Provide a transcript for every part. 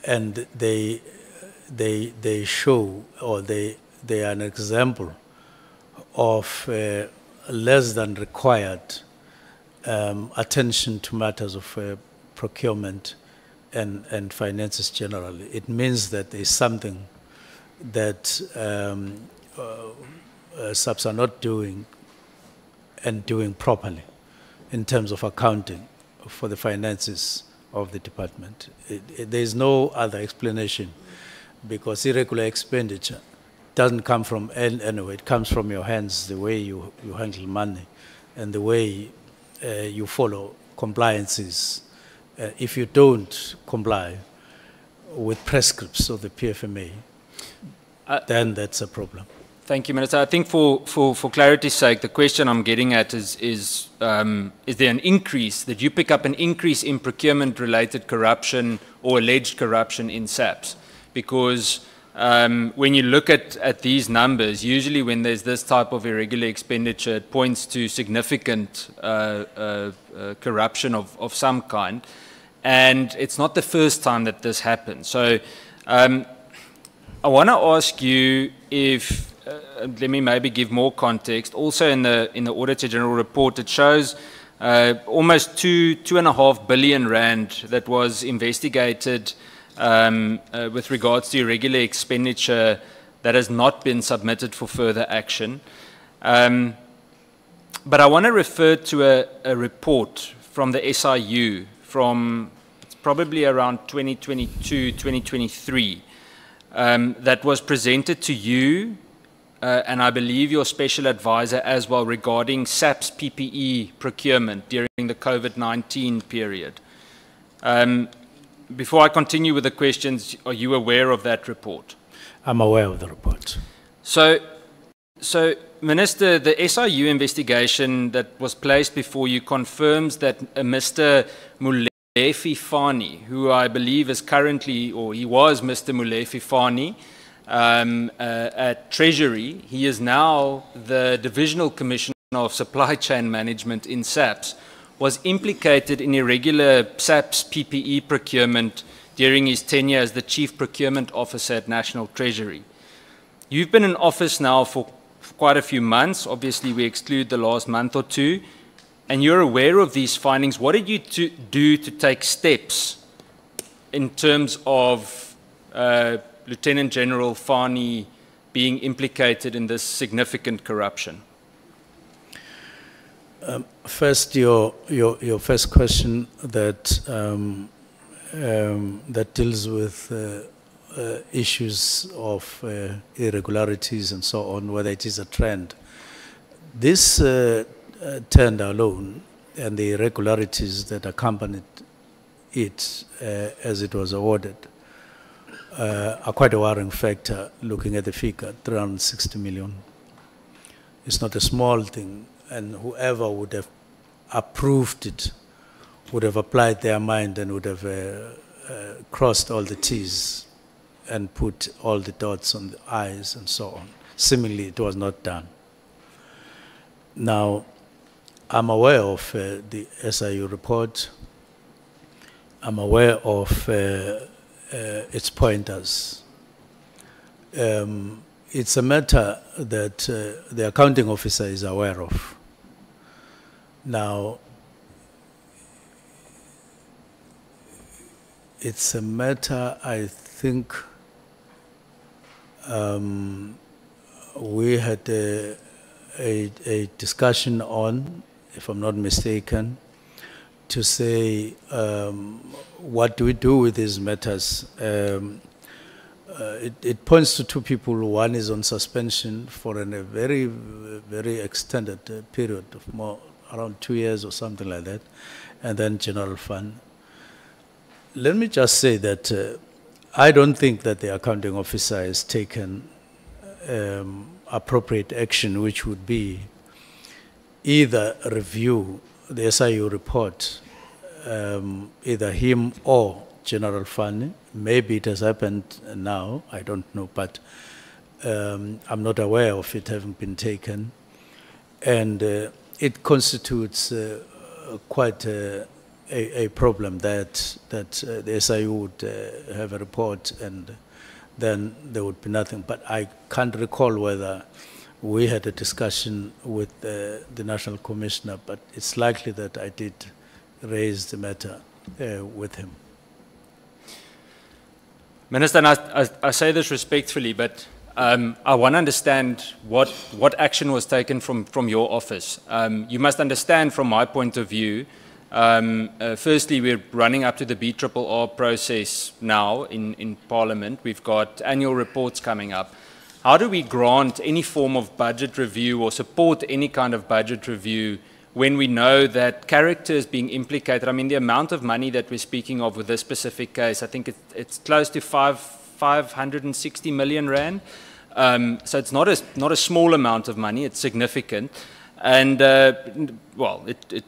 and they show, or they are an example of less than required attention to matters of procurement and finances generally. It means that there's something that SAPs are not doing and doing properly in terms of accounting for the finances of the department. There's no other explanation, because irregular expenditure doesn't come from anywhere. It comes from your hands, the way you handle money and the way you follow compliances. If you don't comply with prescripts of the PFMA, then that's a problem. Thank you, Minister. I think for clarity's sake, the question I'm getting at is there an increase, that you pick up an increase in procurement-related corruption or alleged corruption in SAPs? Because when you look at these numbers, usually when there's this type of irregular expenditure, it points to significant corruption of some kind. And it's not the first time that this happens. So I want to ask you if, let me maybe give more context. Also in the Auditor General report, it shows almost 2.5 billion rand that was investigated with regards to irregular expenditure that has not been submitted for further action. But I want to refer to a report from the SIU from, it's probably around 2022, 2023, that was presented to you and I believe your special advisor as well, regarding SAP's PPE procurement during the COVID-19 period. Before I continue with the questions, are you aware of that report? I'm aware of the report. So Minister, the SIU investigation that was placed before you confirms that Mr. Molefi Fani, who I believe is currently, or he was Mr. Molefi Fani, at Treasury, he is now the Divisional Commissioner of Supply Chain Management in SAPS, was implicated in irregular SAPS PPE procurement during his tenure as the Chief Procurement Officer at National Treasury. You've been in office now for quite a few months. Obviously, we exclude the last month or two, and you're aware of these findings. What did you do to take steps in terms of Lieutenant General Fani being implicated in this significant corruption? First, your first question that that deals with issues of irregularities and so on, whether it is a trend. This tender alone and the irregularities that accompanied it as it was awarded are quite a worrying factor, looking at the figure, 360 million. It's not a small thing, and whoever would have approved it would have applied their mind and would have crossed all the T's and put all the dots on the I's and so on. Seemingly, it was not done. Now, I'm aware of the SIU report. I'm aware of its pointers. It's a matter that the accounting officer is aware of. Now, it's a matter I think we had a discussion on, if I'm not mistaken, to say what do we do with these matters. It points to two people. One is on suspension for a very, very extended period of around 2 years or something like that, and then general fund. Let me just say that I don't think that the accounting officer has taken appropriate action, which would be either review the SIU report, either him or General Fund. Maybe it has happened now, I don't know, but I'm not aware of it having been taken. And it constitutes quite a a problem that the SIU would have a report and then there would be nothing. But I can't recall whether we had a discussion with the National Commissioner, but it's likely that I did raise the matter with him. Minister, and I say this respectfully, but I want to understand what action was taken from your office. You must understand from my point of view, firstly, we're running up to the BRRR process now in Parliament. We've got annual reports coming up. How do we grant any form of budget review or support any kind of budget review when we know that character is being implicated? I mean, the amount of money that we're speaking of with this specific case, I think it's close to 560 million rand. So it's not a small amount of money, it's significant. And, well, it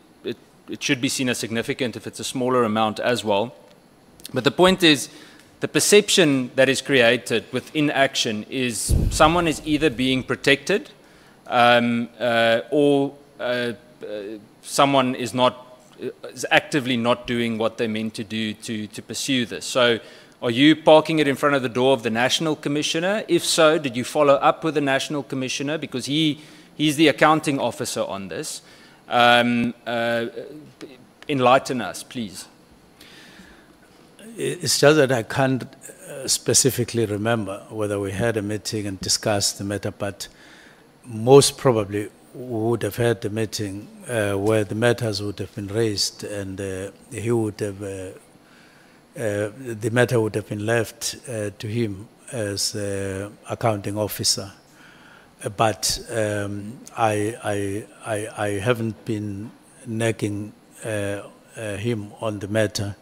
should be seen as significant if it's a smaller amount as well. But the point is, the perception that is created with inaction is someone is either being protected or someone is actively not doing what they're meant to do to pursue this. So are you parking it in front of the door of the National Commissioner? If so, did you follow up with the National Commissioner? Because he's the accounting officer on this. Enlighten us, please. It's just that I can't specifically remember whether we had a meeting and discussed the matter, but most probably we would have had the meeting where the matters would have been raised, and he would have the matter would have been left to him as accounting officer. But I haven't been nagging him on the matter,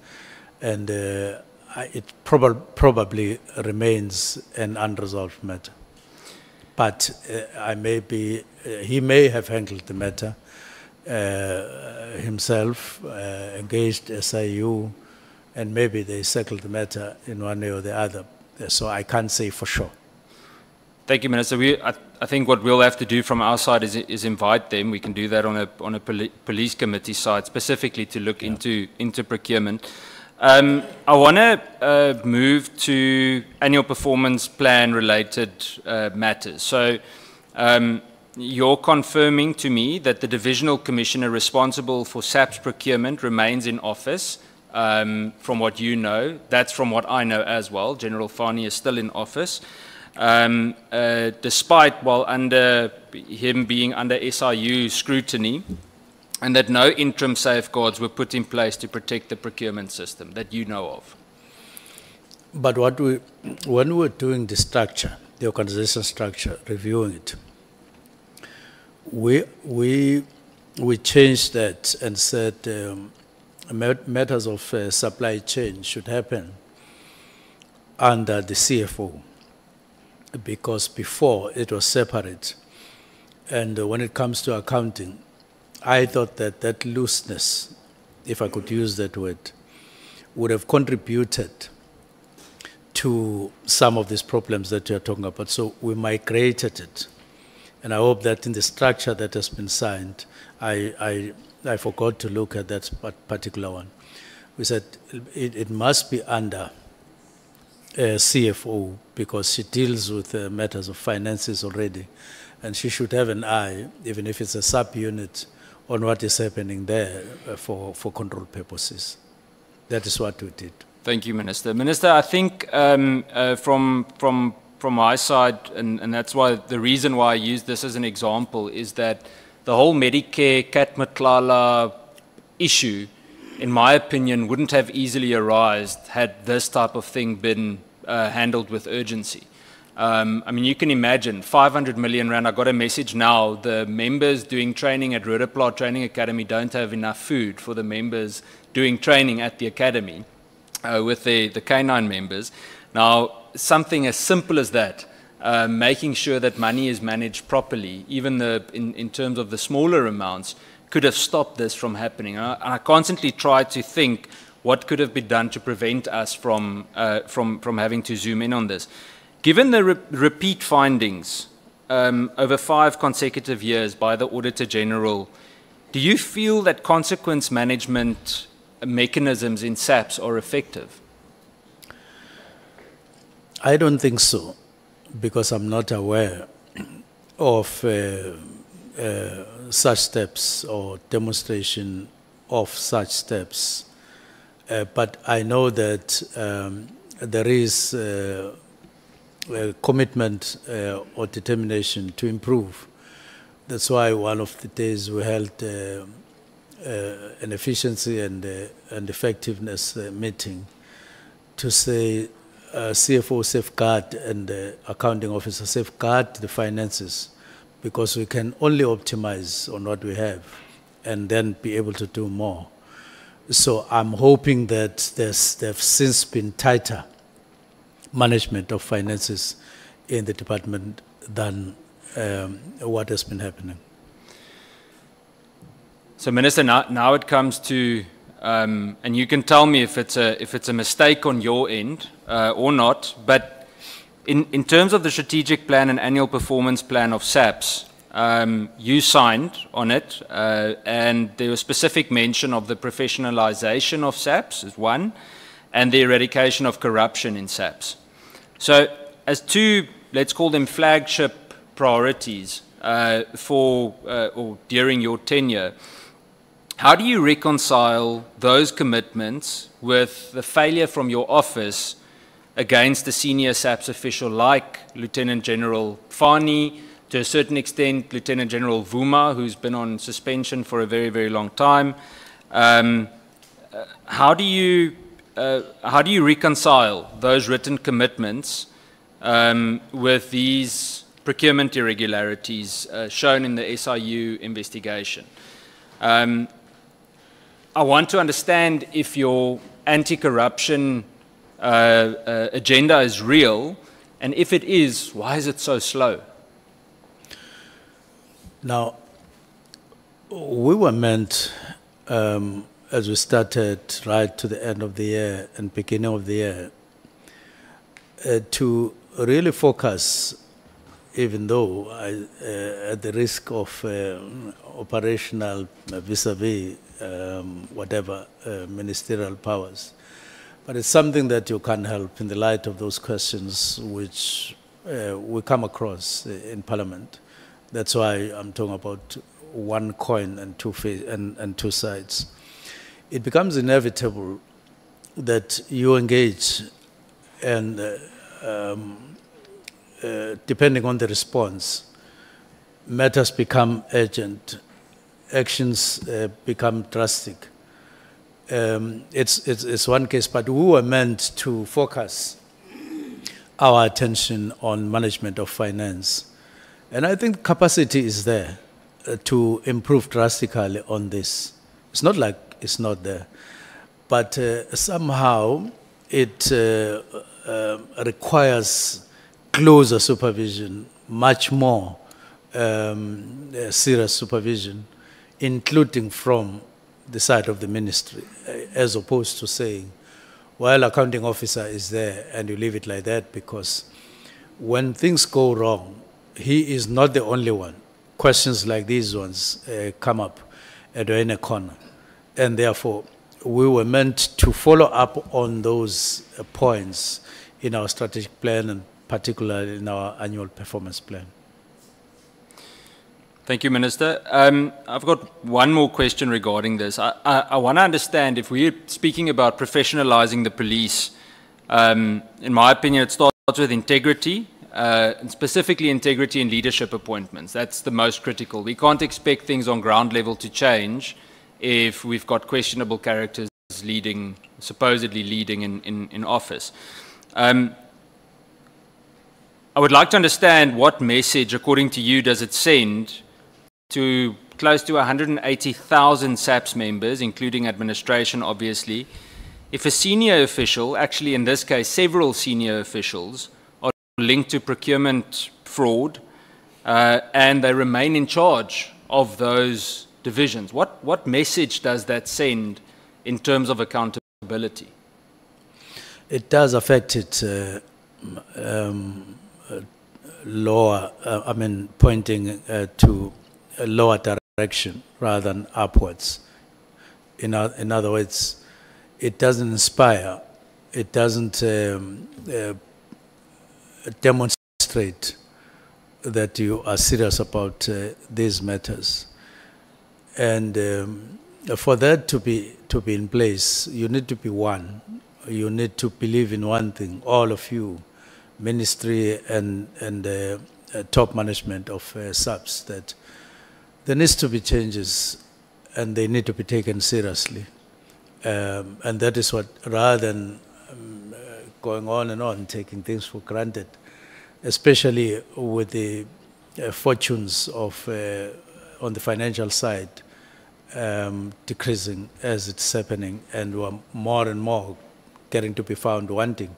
and it probably remains an unresolved matter. But he may have handled the matter himself, engaged SIU, and maybe they settled the matter in one way or the other. So I can't say for sure. Thank you, Minister. I think what we'll have to do from our side is invite them. We can do that on a police committee side, specifically to look into procurement. I want to move to annual performance plan related matters. So you're confirming to me that the divisional commissioner responsible for SAP's procurement remains in office. From what you know, that's from what I know as well. General Fani is still in office. Despite, under him being under SIU scrutiny, and that no interim safeguards were put in place to protect the procurement system that you know of. But when we were doing the structure, the organization structure, reviewing it, we changed that and said matters of supply chain should happen under the CFO, because before it was separate. And when it comes to accounting, I thought that looseness, if I could use that word, would have contributed to some of these problems that you're talking about. So we migrated it. And I hope that in the structure that has been signed, I forgot to look at that particular one. We said it must be under CFO, because she deals with matters of finances already, and she should have an eye, even if it's a sub-unit, on what is happening there for control purposes. That is what we did. Thank you, Minister. Minister, I think from my side, and that's why the reason why I use this as an example is that the whole Medicare Cat Matlala issue, in my opinion, wouldn't have easily arisen had this type of thing been handled with urgency. I mean, you can imagine, 500 million rand. I got a message now, the members doing training at Rudapla Training Academy don't have enough food for the members doing training at the academy with the K9 members. Now, something as simple as that, making sure that money is managed properly, even in terms of the smaller amounts, could have stopped this from happening. And I constantly try to think what could have been done to prevent us from having to zoom in on this. Given the repeat findings over 5 consecutive years by the Auditor General, do you feel that consequence management mechanisms in SAPS are effective? I don't think so, because I'm not aware of such steps or demonstration of such steps. But I know that there is a commitment or determination to improve. That's why one of the days we held an efficiency and effectiveness meeting to say CFO safeguard and accounting officer safeguard the finances, because we can only optimize on what we have and then be able to do more. So I'm hoping that there's since been tighter management of finances in the department than what has been happening. So, Minister, now it comes to, and you can tell me if it's a mistake on your end or not, but in terms of the strategic plan and annual performance plan of SAPS, you signed on it, and there was specific mention of the professionalization of SAPS as one, and the eradication of corruption in SAPS. So, as two, let's call them flagship priorities for or during your tenure, how do you reconcile those commitments with the failure from your office against a senior SAPS official like Lieutenant General Fani, to a certain extent Lieutenant General Vuma, who's been on suspension for a very, very long time? How do you reconcile those written commitments with these procurement irregularities shown in the SIU investigation? I want to understand if your anti-corruption agenda is real, and if it is, why is it so slow? Now, we were meant, as we started right to the end of the year and beginning of the year, to really focus, even though at the risk of operational vis-a-vis whatever ministerial powers. But it's something that you can't help in the light of those questions which we come across in Parliament. That's why I'm talking about one coin and two sides. It becomes inevitable that you engage, and depending on the response, matters become urgent, actions become drastic. It's one case, but we were meant to focus our attention on management of finance. And I think capacity is there to improve drastically on this. It's not like it's not there. But somehow it requires closer supervision, much more serious supervision, including from the side of the ministry, as opposed to saying, well, accounting officer is there and you leave it like that, because when things go wrong, he is not the only one. Questions like these ones come up and we're in a corner. And therefore, we were meant to follow up on those points in our strategic plan, and particularly in our annual performance plan. Thank you, Minister. I've got one more question regarding this. I want to understand, if we're speaking about professionalizing the police, in my opinion, it starts with integrity, and specifically integrity in leadership appointments. That's the most critical. We can't expect things on ground level to change if we've got questionable characters leading, supposedly leading in office. I would like to understand what message, according to you, does it send to close to 180,000 SAPS members, including administration, obviously, if a senior official, actually in this case several senior officials, are linked to procurement fraud and they remain in charge of those divisions? What message does that send in terms of accountability? It does affect it lower, pointing to a lower direction rather than upwards. In other words, it doesn't inspire, it doesn't demonstrate that you are serious about these matters. And for that to be in place, you need to be one. You need to believe in one thing, all of you, ministry and top management of SAPS, that there needs to be changes and they need to be taken seriously. And that is what, rather than going on and on, taking things for granted, especially with the fortunes of, on the financial side, decreasing as it's happening, and we're more and more getting to be found wanting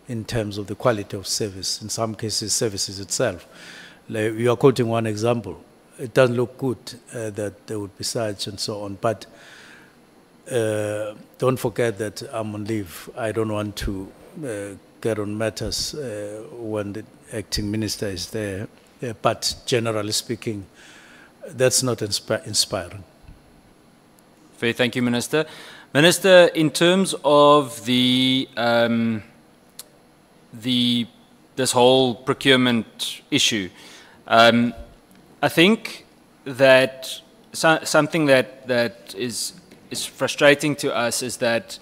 in terms of the quality of service, in some cases services itself. Like, you are quoting one example. It doesn't look good that there would be such and so on, but don't forget that I'm on leave. I don't want to get on matters when the acting minister is there, but generally speaking, that's not inspiring. Fair, thank you, Minister. Minister, in terms of this whole procurement issue, I think that something that is frustrating to us is that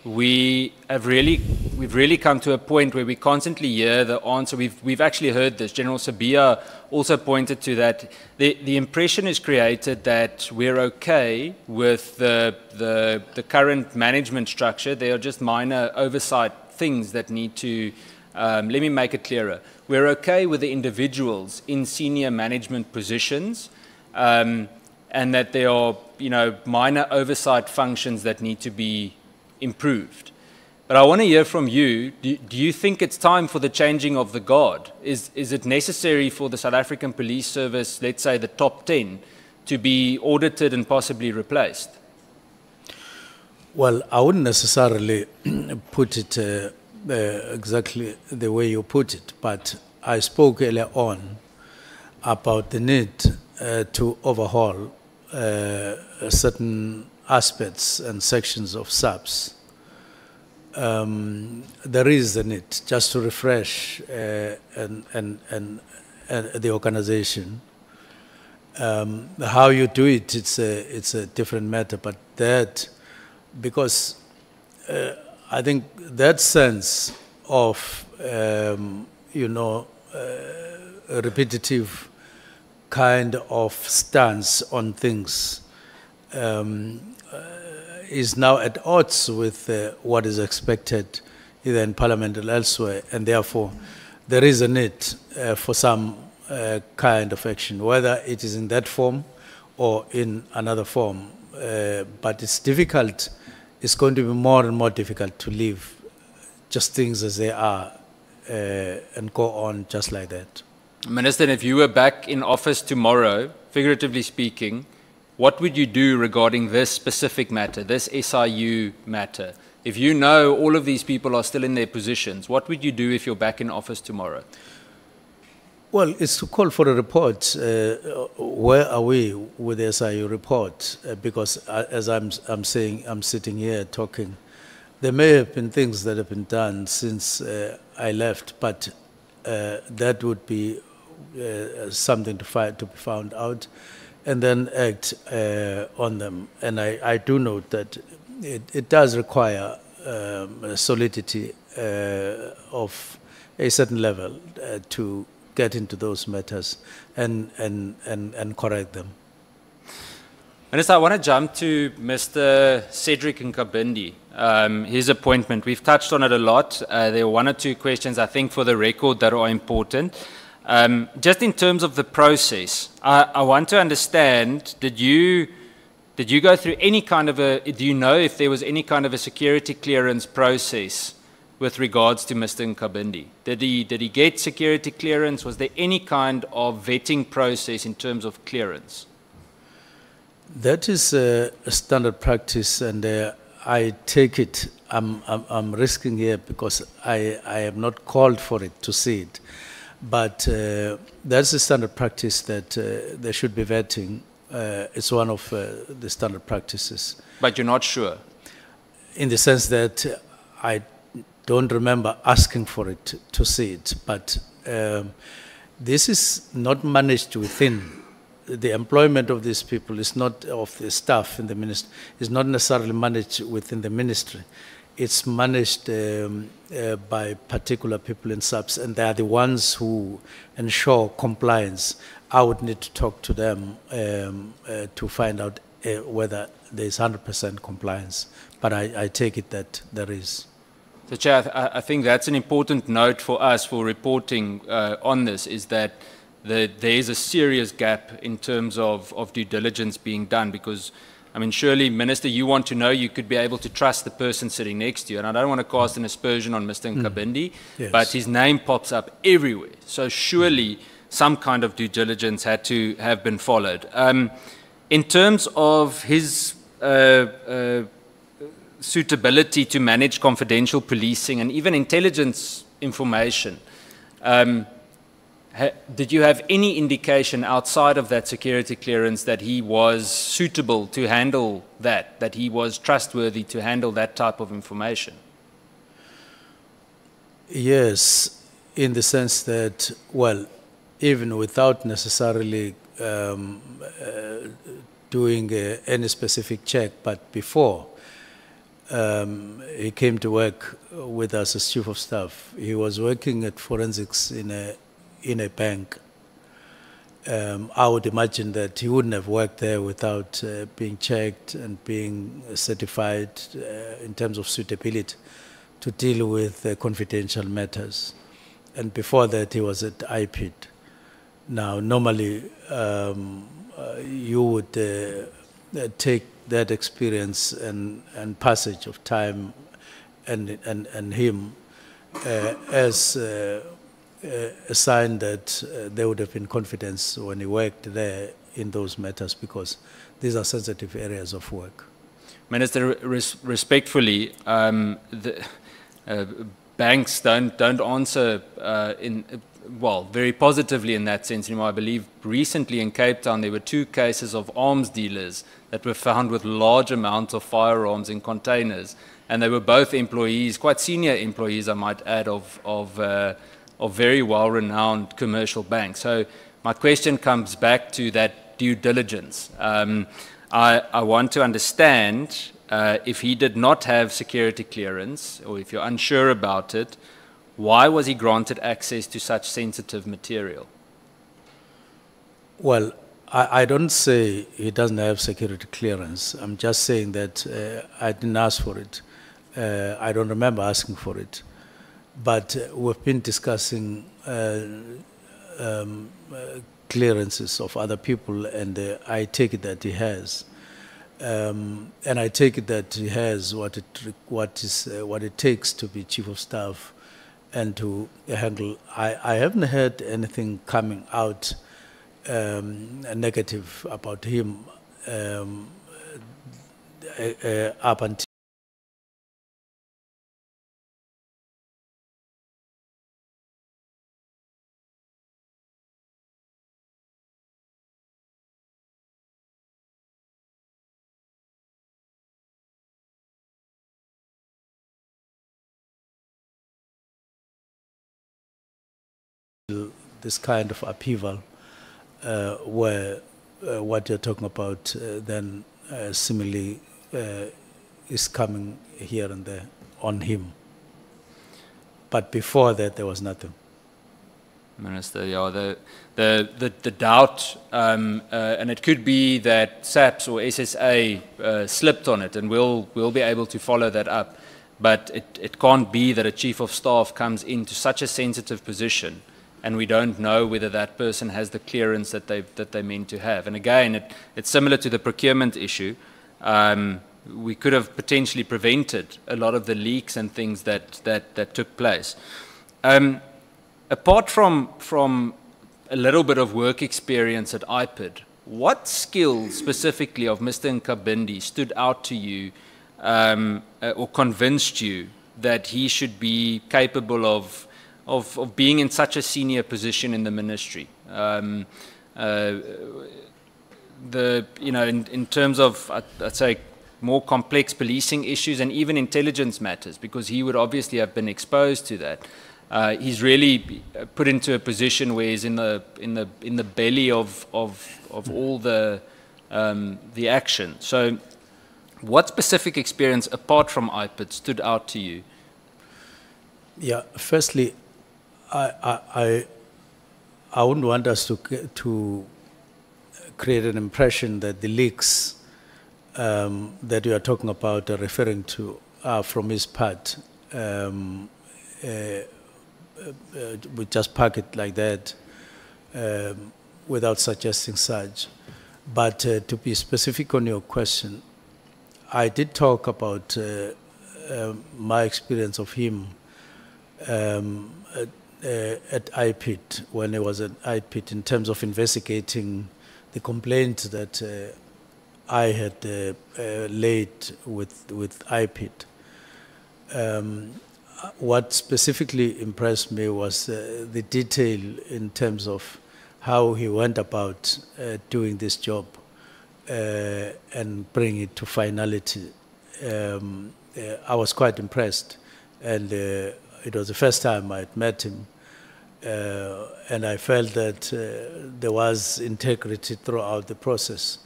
we've really come to a point where we constantly hear the answer. We've actually heard this. General Sabia also pointed to that. The impression is created that we're okay with the current management structure. There are just minor oversight things that need to. Let me make it clearer. We're okay with the individuals in senior management positions, and that there are, minor oversight functions that need to be improved. But I want to hear from you. Do you think it's time for the changing of the guard? Is it necessary for the South African Police Service, let's say the top 10, to be audited and possibly replaced? Well, I wouldn't necessarily put it exactly the way you put it, but I spoke earlier on about the need to overhaul certain aspects and sections of SAPS. There is a need just to refresh the organization. How you do it, it's a different matter, but that, because I think that sense of, a repetitive kind of stance on things is now at odds with what is expected either in Parliament or elsewhere, and therefore there is a need for some kind of action, whether it is in that form or in another form. But it's difficult, it's going to be more and more difficult to leave just things as they are and go on just like that. Minister, if you were back in office tomorrow, figuratively speaking, what would you do regarding this specific matter, this SIU matter? If you know all of these people are still in their positions, what would you do if you're back in office tomorrow? Well, it's to call for a report. Where are we with the SIU report? Because as I'm saying, I'm sitting here talking. There may have been things that have been done since I left, but that would be something to be found out, and then act on them. And I do note that it does require solidity of a certain level to get into those matters and correct them. Minister, I want to jump to Mr. Cedric Nkabindi, his appointment. We've touched on it a lot. There are one or two questions, I think, for the record that are important. Just in terms of the process, I want to understand, did you go through any kind of do you know if there was any kind of a security clearance process with regards to Mr. Nkabindi? Did he get security clearance? Was there any kind of vetting process in terms of clearance? That is a standard practice, and I take it, I'm risking here because I am not called for it to see it. But that's a standard practice that there should be vetting. It's one of the standard practices. But you're not sure? in the sense that I don't remember asking for it to see it, but this is not managed within the employment of these people is not of the staff in the ministry, is not necessarily managed within the ministry. It's managed by particular people in SAPS, and they are the ones who ensure compliance. I would need to talk to them to find out whether there is 100% compliance, but I take it that there is. So, Chair, I think that's an important note for us for reporting on this, is that there is a serious gap in terms of due diligence being done, because, I mean, surely, Minister, you want to know, you could be able to trust the person sitting next to you. And I don't want to cast an aspersion on Mr. Nkabindi, yes, but his name pops up everywhere. So surely some kind of due diligence had to have been followed. In terms of his suitability to manage confidential policing and even intelligence information, did you have any indication outside of that security clearance that he was suitable to handle that he was trustworthy to handle that type of information? Yes, in the sense that, well, even without necessarily doing any specific check, but before he came to work with us as Chief of Staff, he was working at forensics in a bank. I would imagine that he wouldn't have worked there without being checked and being certified in terms of suitability to deal with confidential matters. And before that, he was at IPID. Now, normally, you would take that experience and passage of time and him as a sign that there would have been confidence when he worked there in those matters, because these are sensitive areas of work. Minister, respectfully, banks don't answer very positively in that sense anymore. I believe recently in Cape Town there were 2 cases of arms dealers that were found with large amounts of firearms in containers, and they were both employees, quite senior employees, I might add, of very well-renowned commercial banks. So my question comes back to that due diligence. I want to understand if he did not have security clearance, or if you're unsure about it, why was he granted access to such sensitive material? Well, I don't say he doesn't have security clearance. I'm just saying that I didn't ask for it. I don't remember asking for it. But we've been discussing clearances of other people, and I take it that he has. And I take it that he has what it takes to be Chief of Staff and to handle. I haven't heard anything coming out negative about him up until this kind of upheaval, where what you're talking about then similarly is coming here and there on him. But before that, there was nothing. Minister, yeah, the doubt, and it could be that SAPS or SSA slipped on it, and we'll be able to follow that up. But it can't be that a Chief of Staff comes into such a sensitive position and we don't know whether that person has the clearance that they meant to have. And again, it's similar to the procurement issue. We could have potentially prevented a lot of the leaks and things that took place. Apart from a little bit of work experience at IPID, what skills specifically of Mr. Nkabindi stood out to you or convinced you that he should be capable of being in such a senior position in the ministry? In terms of, I'd say, more complex policing issues and even intelligence matters, because he would obviously have been exposed to that. He's really put into a position where he's in the belly of all the action. So, what specific experience apart from IPID stood out to you? Yeah, firstly, I wouldn't want us to create an impression that the leaks that you are talking about or referring to are from his part. We just park it like that without suggesting such. But to be specific on your question, I did talk about my experience of him at IPID, when he was at IPID, in terms of investigating the complaint that I had laid with IPID. What specifically impressed me was the detail in terms of how he went about doing this job and bring it to finality. I was quite impressed, and it was the first time I had met him, and I felt that there was integrity throughout the process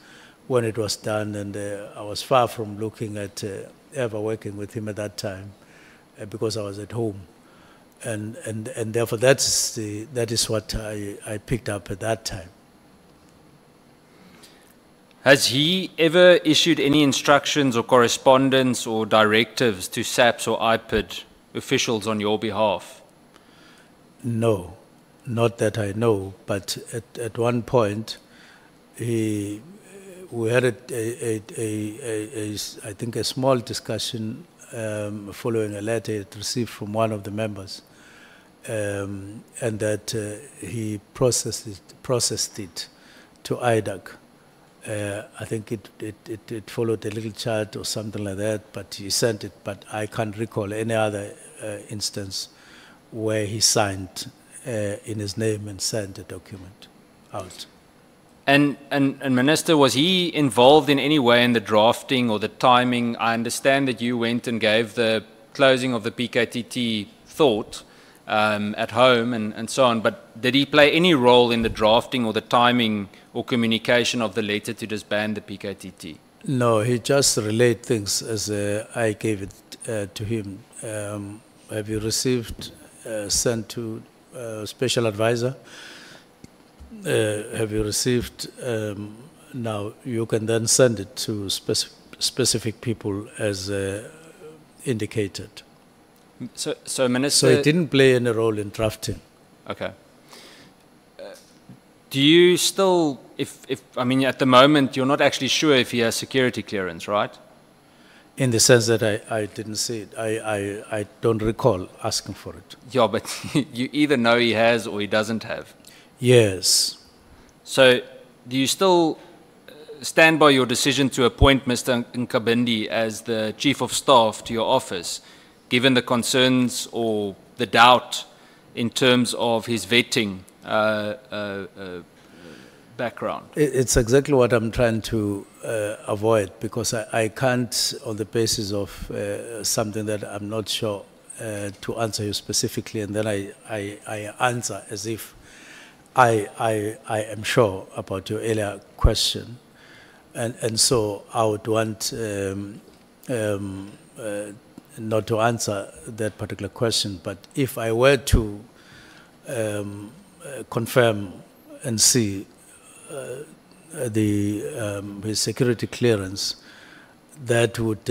when it was done, and I was far from looking at ever working with him at that time because I was at home. And therefore that is what I picked up at that time. Has he ever issued any instructions or correspondence or directives to SAPS or IPID officials on your behalf? No, not that I know, but at one point we had I think a small discussion following a letter he had received from one of the members, and that he processed it to IDAC. I think it followed a little chart or something like that, but he sent it. But I can't recall any other instance where he signed in his name and sent a document out. And Minister, was he involved in any way in the drafting or the timing? I understand that you went and gave the closing of the PKTT thought at home and so on, but did he play any role in the drafting or the timing or communication of the letter to disband the PKTT? No, he just relayed things as I gave it to him. Have you received, sent to special advisor? Have you received? Now you can then send it to specific people as indicated. So Minister... So it didn't play any role in drafting. Okay. Do you still, I mean, at the moment, you're not actually sure if he has security clearance, right? In the sense that I didn't see it. I don't recall asking for it. Yeah, but you either know he has or he doesn't have. Yes. So do you still stand by your decision to appoint Mr. Nkabindi as the Chief of Staff to your office, given the concerns or the doubt in terms of his vetting background? It's exactly what I'm trying to avoid, because I can't, on the basis of something that I'm not sure to answer you specifically, and then I answer as if I am sure about your earlier question. And so I would want not to answer that particular question, but if I were to confirm and see his security clearance, that would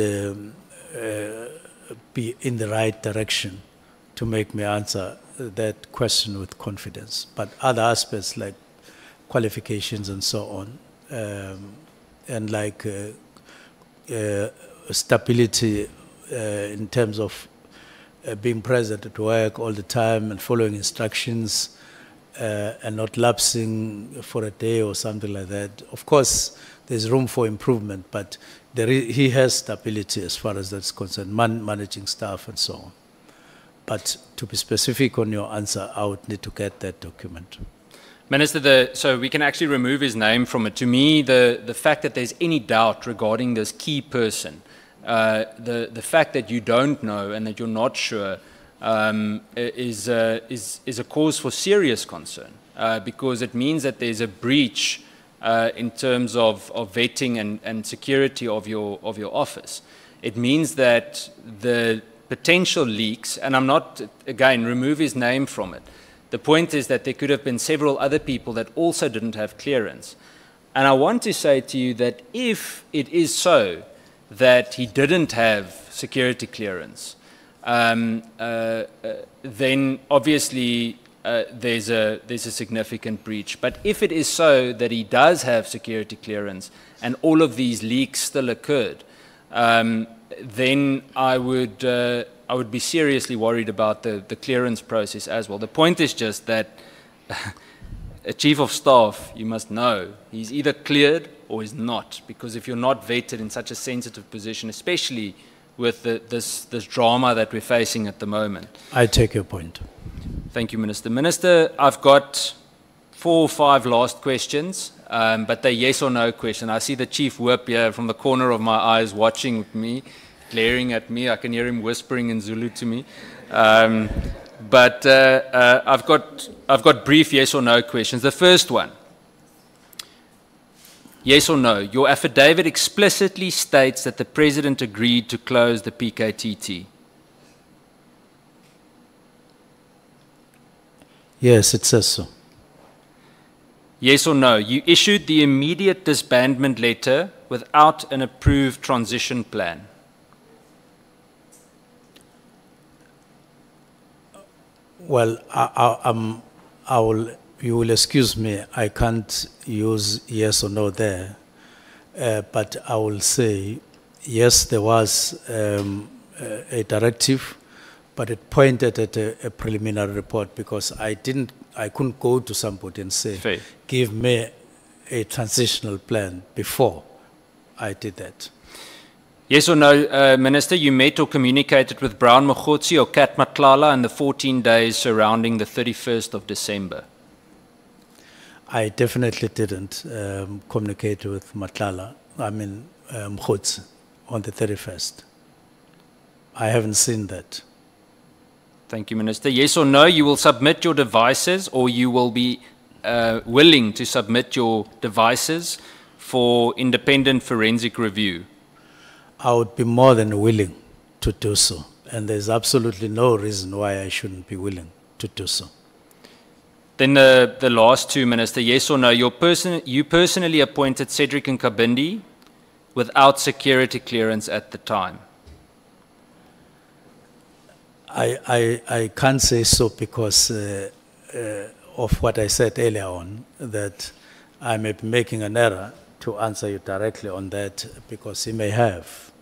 be in the right direction to make me answer that question with confidence. But other aspects like qualifications and so on, and like stability in terms of being present at work all the time and following instructions, and not lapsing for a day or something like that. Of course, there's room for improvement, but he has stability as far as that's concerned, managing staff and so on. But to be specific on your answer, I would need to get that document. Minister, so we can actually remove his name from it. To me, the fact that there's any doubt regarding this key person, the fact that you don't know and that you're not sure is a cause for serious concern because it means that there's a breach in terms of vetting and security of your office. It means that the potential leaks, and I'm not, again, remove his name from it. The point is that there could have been several other people that also didn't have clearance. And I want to say to you that if it is so that he didn't have security clearance, then obviously there's a significant breach. But if it is so that he does have security clearance and all of these leaks still occurred, then I would be seriously worried about the clearance process as well. The point is just that a chief of staff, you must know, he's either cleared or he's not, because if you're not vetted in such a sensitive position, especially with this drama that we're facing at the moment. I take your point. Thank you, Minister. Minister, I've got 4 or 5 last questions, but they're yes or no question. I see the Chief Whip here from the corner of my eyes watching me, glaring at me. I can hear him whispering in Zulu to me. But I've got brief yes or no questions. The first one, yes or no, your affidavit explicitly states that the President agreed to close the PKTT. Yes, it says so. Yes or no, you issued the immediate disbandment letter without an approved transition plan. Well, you will excuse me, I can't use yes or no there, but I will say, yes, there was a directive, but it pointed at a preliminary report because I couldn't go to somebody and say, Fair. give me a transitional plan before I did that. Yes or no, Minister, you met or communicated with Brown Mogotsi or Kat Matlala in the 14 days surrounding the 31st of December? I definitely didn't communicate with Mogotsi on the 31st. I haven't seen that. Thank you, Minister. Yes or no, you will submit your devices, or you will be willing to submit your devices for independent forensic review? I would be more than willing to do so. And there's absolutely no reason why I shouldn't be willing to do so. Then the last 2, Minister, yes or no, you personally appointed Cedric Nkabindi without security clearance at the time? I can't say so because of what I said earlier on, that I may be making an error to answer you directly on that, because he may have,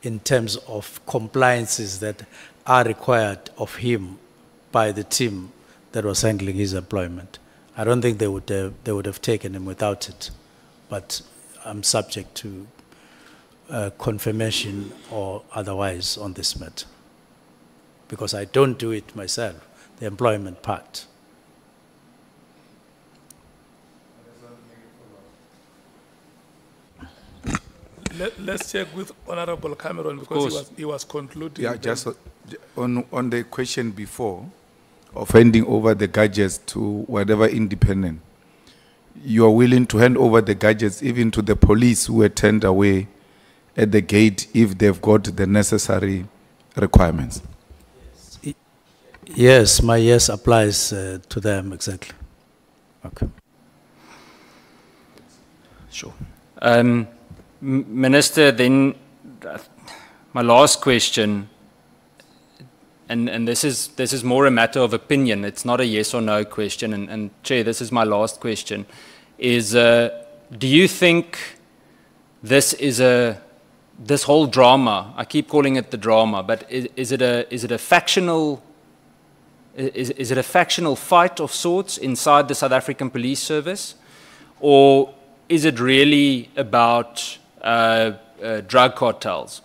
in terms of compliances that are required of him by the team that was handling his employment. I don't think they would have taken him without it, but I'm subject to confirmation or otherwise on this matter, because I don't do it myself, the employment part. Let's check with Honorable Cameron, because he was concluding. Yeah, just on the question before of handing over the gadgets to whatever independent, you are willing to hand over the gadgets even to the police who were turned away at the gate if they've got the necessary requirements? Yes, my yes applies to them, exactly. Okay. Sure. Minister, then my last question, and this is more a matter of opinion, it's not a yes or no question, and Chair, this is my last question, is do you think this whole drama, I keep calling it the drama, but is it a factional fight of sorts inside the South African Police Service, or is it really about drug cartels?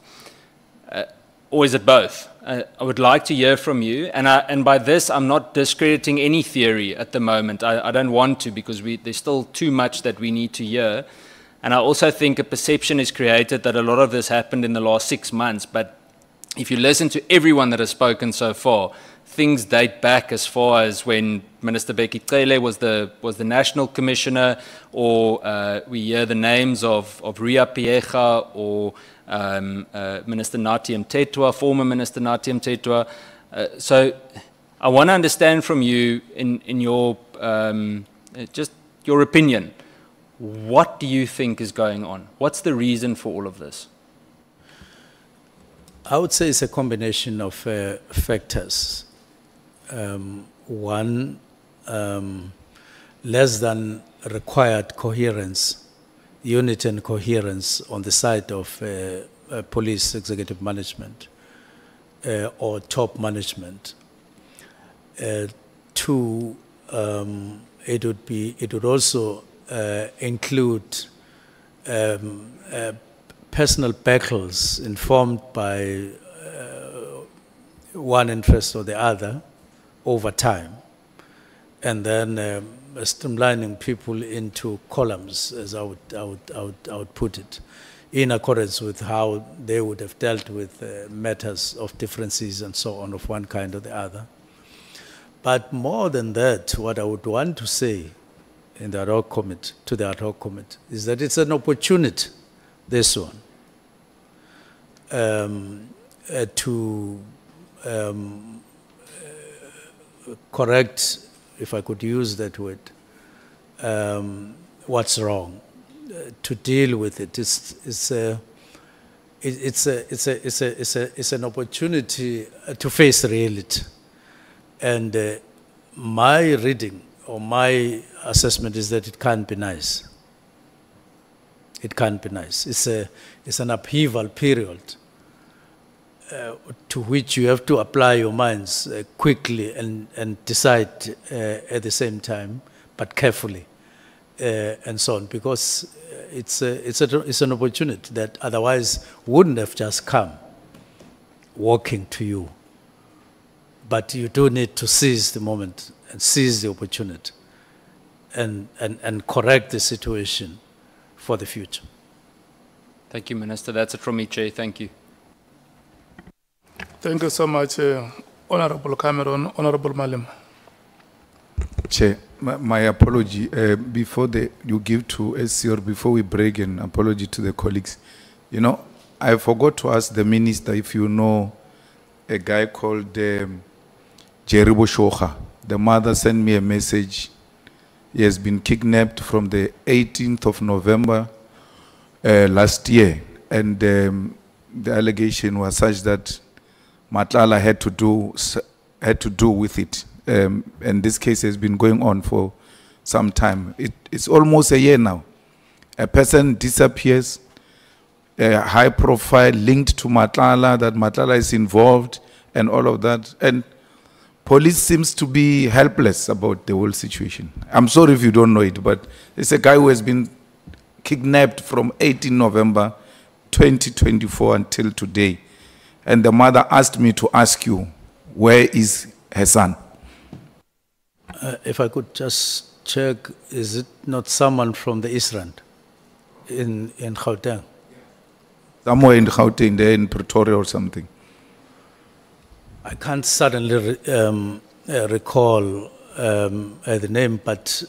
Or is it both? I would like to hear from you, and by this I'm not discrediting any theory at the moment. I don't want to, because there's still too much that we need to hear. And I also think a perception is created that a lot of this happened in the last 6 months, but if you listen to everyone that has spoken so far, things date back as far as when Minister Uqede was the National Commissioner, or we hear the names of Ria Piecha or Minister Nathi Mthethwa, former Minister Nathi Mthethwa. So I want to understand from you, in your just your opinion, what do you think is going on? What's the reason for all of this? I would say it's a combination of factors. One, less than required coherence, unity and coherence on the side of police executive management or top management. Two, it would also include personal battles informed by one interest or the other over time, and then streamlining people into columns, as I would put it, in accordance with how they would have dealt with matters of differences and so on of one kind or the other. But more than that, what I would want to say in the ad hoc committee, to the ad hoc committee, is that it's an opportunity, this one, to correct, if I could use that word, what's wrong, to deal with it. It's an opportunity to face reality. And my reading or my assessment is that it can't be nice. It can't be nice. It's an upheaval period to which you have to apply your minds quickly and decide at the same time, but carefully, and so on, because it's an opportunity that otherwise wouldn't have just come walking to you. But you do need to seize the moment and seize the opportunity and correct the situation for the future. Thank you, Minister. That's it from me, Chair. Thank you. Thank you so much, Honorable Cameron, Honorable Malim. Chair, my apology. Before you give to SC, or before we break, an apology to the colleagues. You know, I forgot to ask the Minister if you know a guy called Jerry Boshoga. The mother sent me a message. He has been kidnapped from the 18th of November last year. And the allegation was such that Matlala had to do with it. And this case has been going on for some time. It's almost a year now. A person disappears, a high profile linked to Matlala, that Matlala is involved and all of that. And police seems to be helpless about the whole situation. I'm sorry if you don't know it, but it's a guy who has been kidnapped from 18 November 2024 until today. And the mother asked me to ask you, where is her son? If I could just check, is it not someone from the East Rand in Gauteng? Somewhere in Gauteng, there in Pretoria or something. I can't suddenly recall the name, but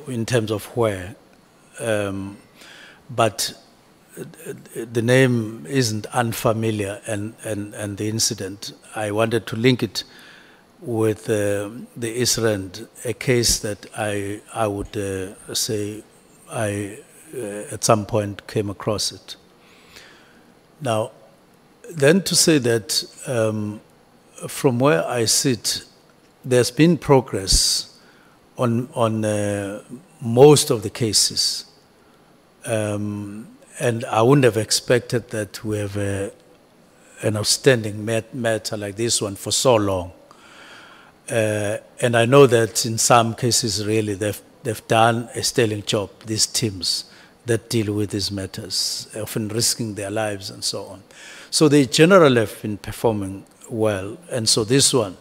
in terms of where. But the name isn't unfamiliar, and the incident, I wanted to link it with the East Rand, a case that I would say I at some point came across it. Now, then to say that from where I sit, there's been progress on most of the cases. And I wouldn't have expected that we have an outstanding matter like this one for so long. And I know that in some cases, really, they've done a sterling job, these teams that deal with these matters, often risking their lives and so on. So they generally have been performing well, and so this one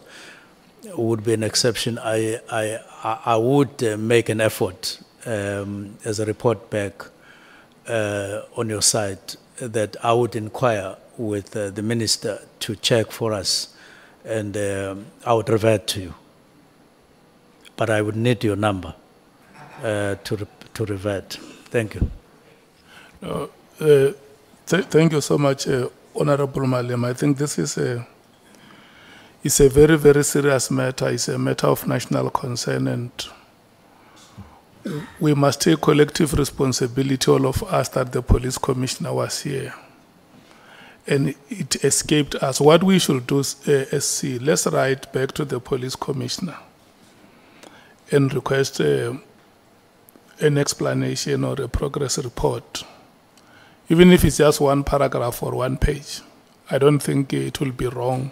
would be an exception. I would make an effort as a report back on your side that I would inquire with the minister to check for us, and I would revert to you. But I would need your number to revert. Thank you. Thank you so much, Honorable Malema. I think this is it's a very, very serious matter. It's a matter of national concern, and we must take collective responsibility, all of us, that the police commissioner was here. And it escaped us. What we should do, SC, let's write back to the police commissioner and request an explanation or a progress report. Even if it's just one paragraph or one page, I don't think it will be wrong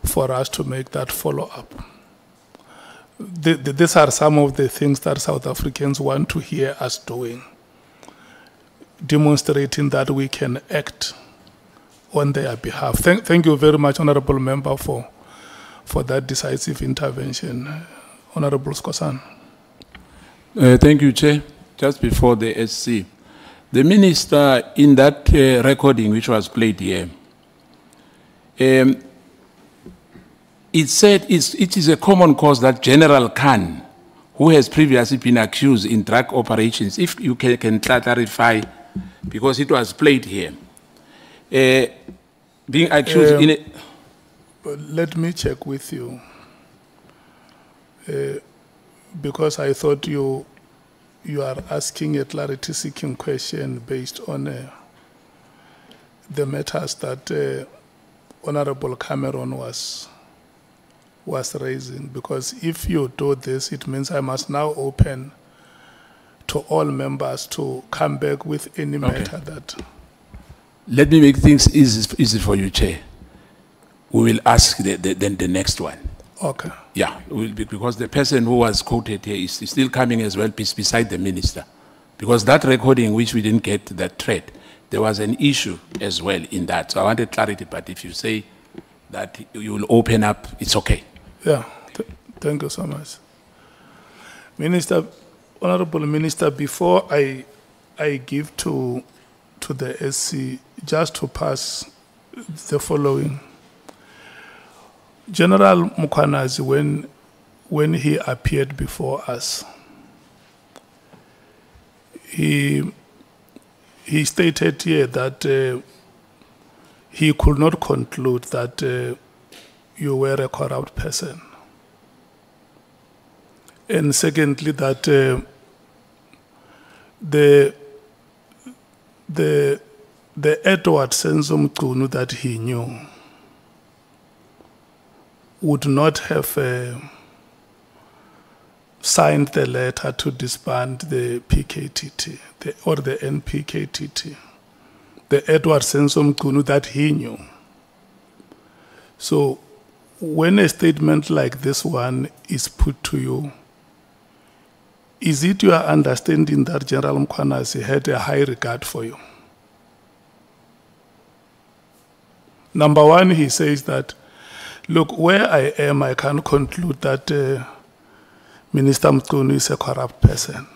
for us to make that follow-up. These are some of the things that South Africans want to hear us doing, demonstrating that we can act on their behalf. Thank you very much, Honorable Member, for that decisive intervention. Honorable Skosan. Thank you, Chair. Just before the SC, the minister in that recording which was played here, it said it is a common cause that General Khan, who has previously been accused in drug operations, if you can clarify, because it was played here, being accused in a... Let me check with you, because I thought you are asking a clarity-seeking question based on the matters that Honorable Cameron was raising. Because if you do this, it means I must now open to all members to come back with any matter that... Let me make things easy for you, Chair. We will ask the next one. Okay. Yeah, because the person who was quoted here is still coming as well beside the minister. Because that recording, which we didn't get that thread, there was an issue as well in that. So I wanted clarity, but if you say that you will open up, it's okay. Yeah, thank you so much. Minister, Honorable Minister, before I give to the SC, just to pass the following. General Mkhwanazi, when he appeared before us, he stated here that he could not conclude that you were a corrupt person. And secondly, that the Edward Senzo uMchunu that he knew would not have signed the letter to disband the PKTT or the NPKTT, the Edward Senzo uMchunu that he knew. So when a statement like this one is put to you, is it your understanding that General Mkhwanazi had a high regard for you? Number one, he says that, look, where I am, I can conclude that Minister Mchunu is a corrupt person.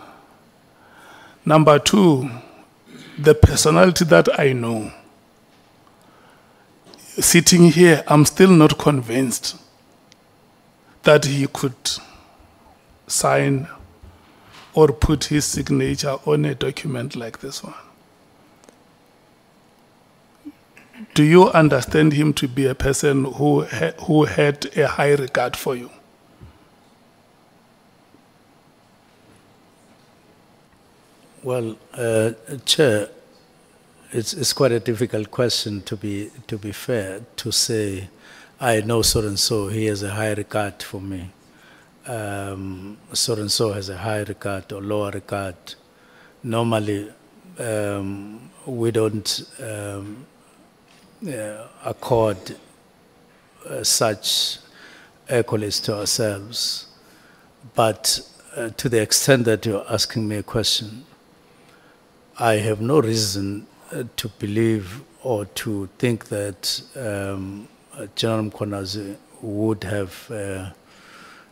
Number two, the personality that I know, sitting here, I'm still not convinced that he could sign or put his signature on a document like this one. Do you understand him to be a person who had a high regard for you? Well, Chair, it's quite a difficult question to be fair, to say, I know so-and-so, he has a high regard for me. So-and-so has a high regard or lower regard. Normally, we don't accord such accolades to ourselves. But to the extent that you're asking me a question, I have no reason to believe or to think that General Mkhwanazi would have,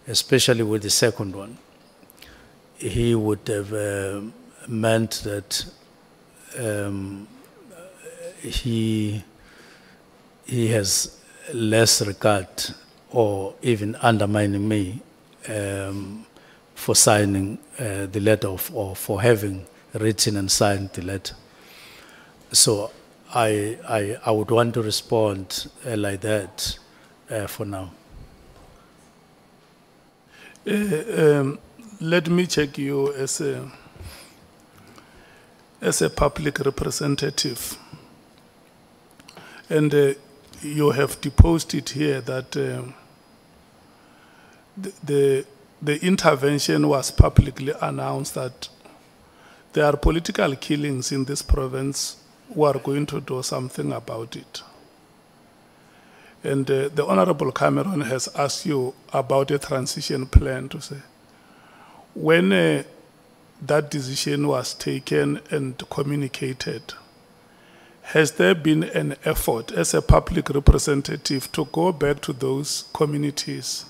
especially with the second one, he would have meant that he has less regard or even undermining me for signing the letter or for having written and signed the letter. So I would want to respond like that for now. Let me check you as a public representative. And you have deposed it here that the intervention was publicly announced that there are political killings in this province who are going to do something about it. And the Honorable Cameron has asked you about a transition plan to say, when that decision was taken and communicated, has there been an effort as a public representative to go back to those communities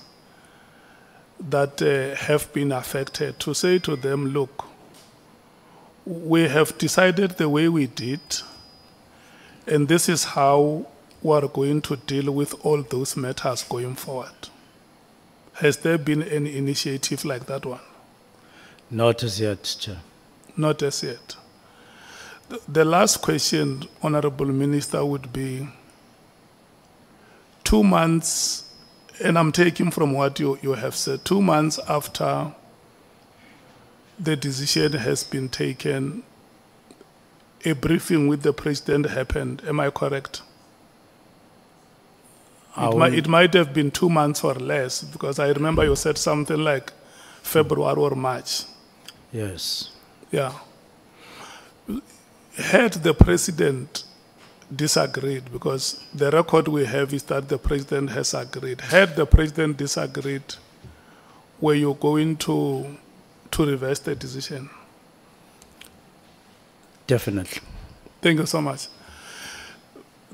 that have been affected to say to them, look, we have decided the way we did, and this is how we are going to deal with all those matters going forward? Has there been any initiative like that one? Not as yet, Chair. Not as yet. The last question, Honorable Minister, would be 2 months, and I'm taking from what you have said, 2 months after the decision has been taken, a briefing with the President happened. Am I correct? It might have been 2 months or less, because I remember you said something like February or March. Yes. Yeah. Had the President disagreed, because the record we have is that the President has agreed. Had the President disagreed, were you going to reverse the decision? Definitely. Thank you so much.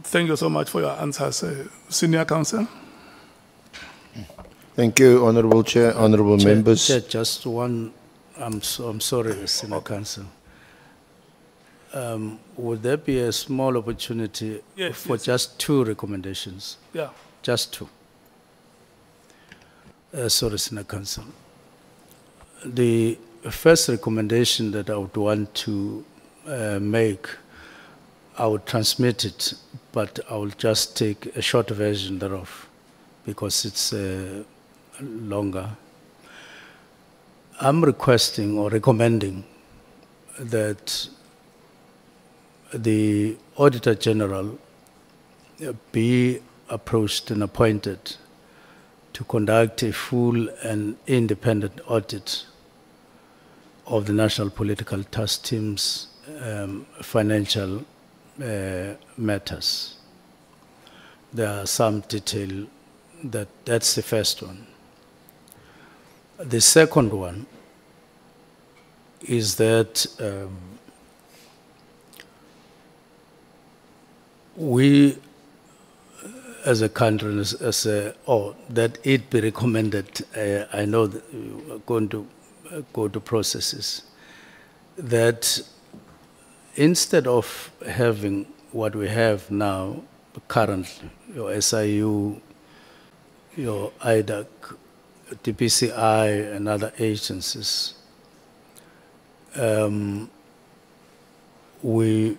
Thank you so much for your answers, Senior Counsel. Thank you, Honorable Chair, Honorable Members. Chair, just one, I'm sorry, Senior Counsel. Would there be a small opportunity for just 2 recommendations? Yeah. Just 2. Sorry, Senior Counsel. The first recommendation that I would want to make, I would transmit it, but I will just take a short version thereof because it's longer. I'm requesting or recommending that the Auditor General be approached and appointed to conduct a full and independent audit of the National Political Task Team's financial matters. There are some detail that's the first one. The second one is that we as a country, that it be recommended, I know that we're going to go to processes, that instead of having what we have now currently, your SIU, your IDAC, DPCI and other agencies, we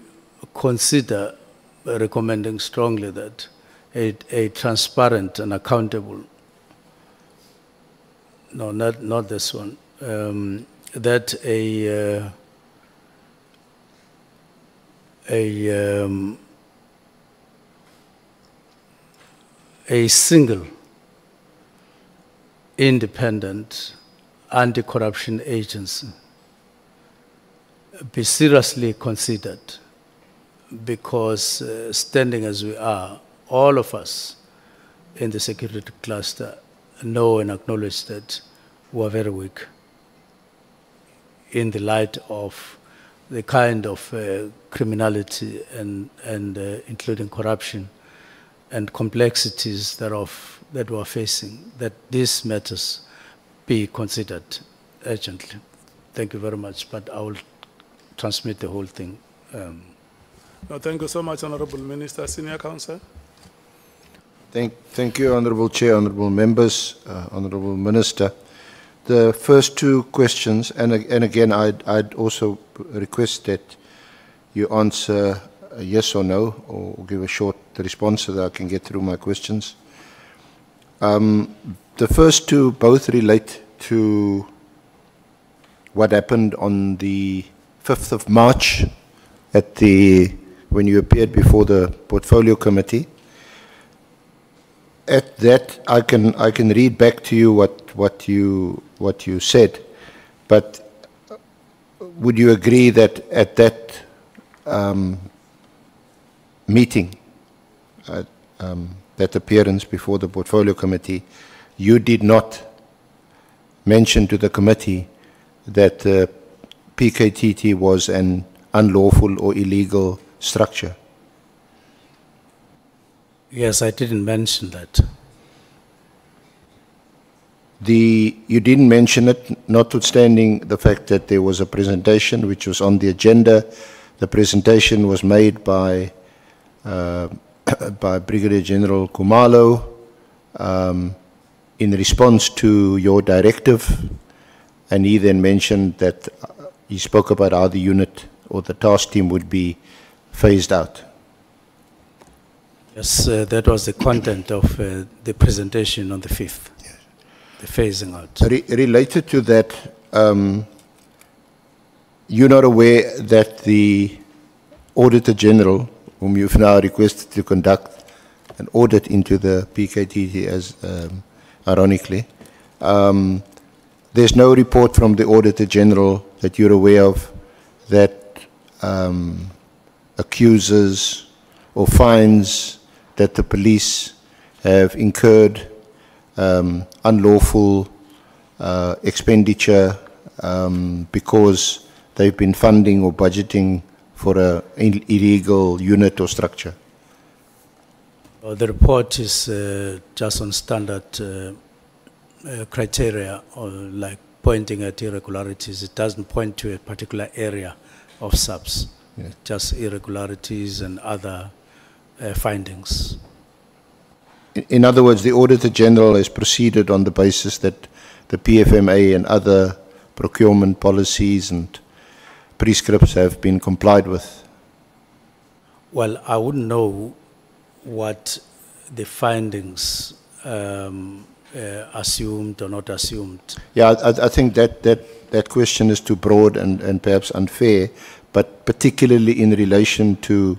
consider recommending strongly that a transparent and accountable, no, not this one, that a single independent anti-corruption agency be seriously considered, because standing as we are, all of us in the security cluster know and acknowledge that we are very weak in the light of the kind of criminality and including corruption and complexities that we're facing, that these matters be considered urgently. Thank you very much, but I will transmit the whole thing. No, thank you so much, Honorable Minister. Senior Counsel. Thank you, Honorable Chair, Honorable Members, Honorable Minister. The first two questions, and again, I'd also request that you answer a yes or no, or give a short response so that I can get through my questions. The first two both relate to what happened on the 5th of March when you appeared before the Portfolio Committee. At that, I can read back to you what you said, but would you agree that at that meeting, that appearance before the Portfolio Committee, you did not mention to the committee that PKTT was an unlawful or illegal structure? Yes, I didn't mention that. You didn't mention it, notwithstanding the fact that there was a presentation which was on the agenda. The presentation was made by Brigadier General Kumalo in response to your directive, and he then mentioned that he spoke about how the unit or the task team would be phased out. Yes, that was the content of the presentation on the 5th, yes. The phasing out. Related to that, you're not aware that the Auditor General, whom you've now requested to conduct an audit into the PKTT, as ironically, there's no report from the Auditor General that you're aware of that accuses or finds that the police have incurred unlawful expenditure because they've been funding or budgeting for an illegal unit or structure? The report is just on standard criteria, or like pointing at irregularities. It doesn't point to a particular area of subs, yeah. Just irregularities and other findings. In other words, the Auditor General has proceeded on the basis that the PFMA and other procurement policies and prescripts have been complied with. Well, I wouldn't know what the findings assumed or not assumed. Yeah, I think that question is too broad and perhaps unfair, but particularly in relation to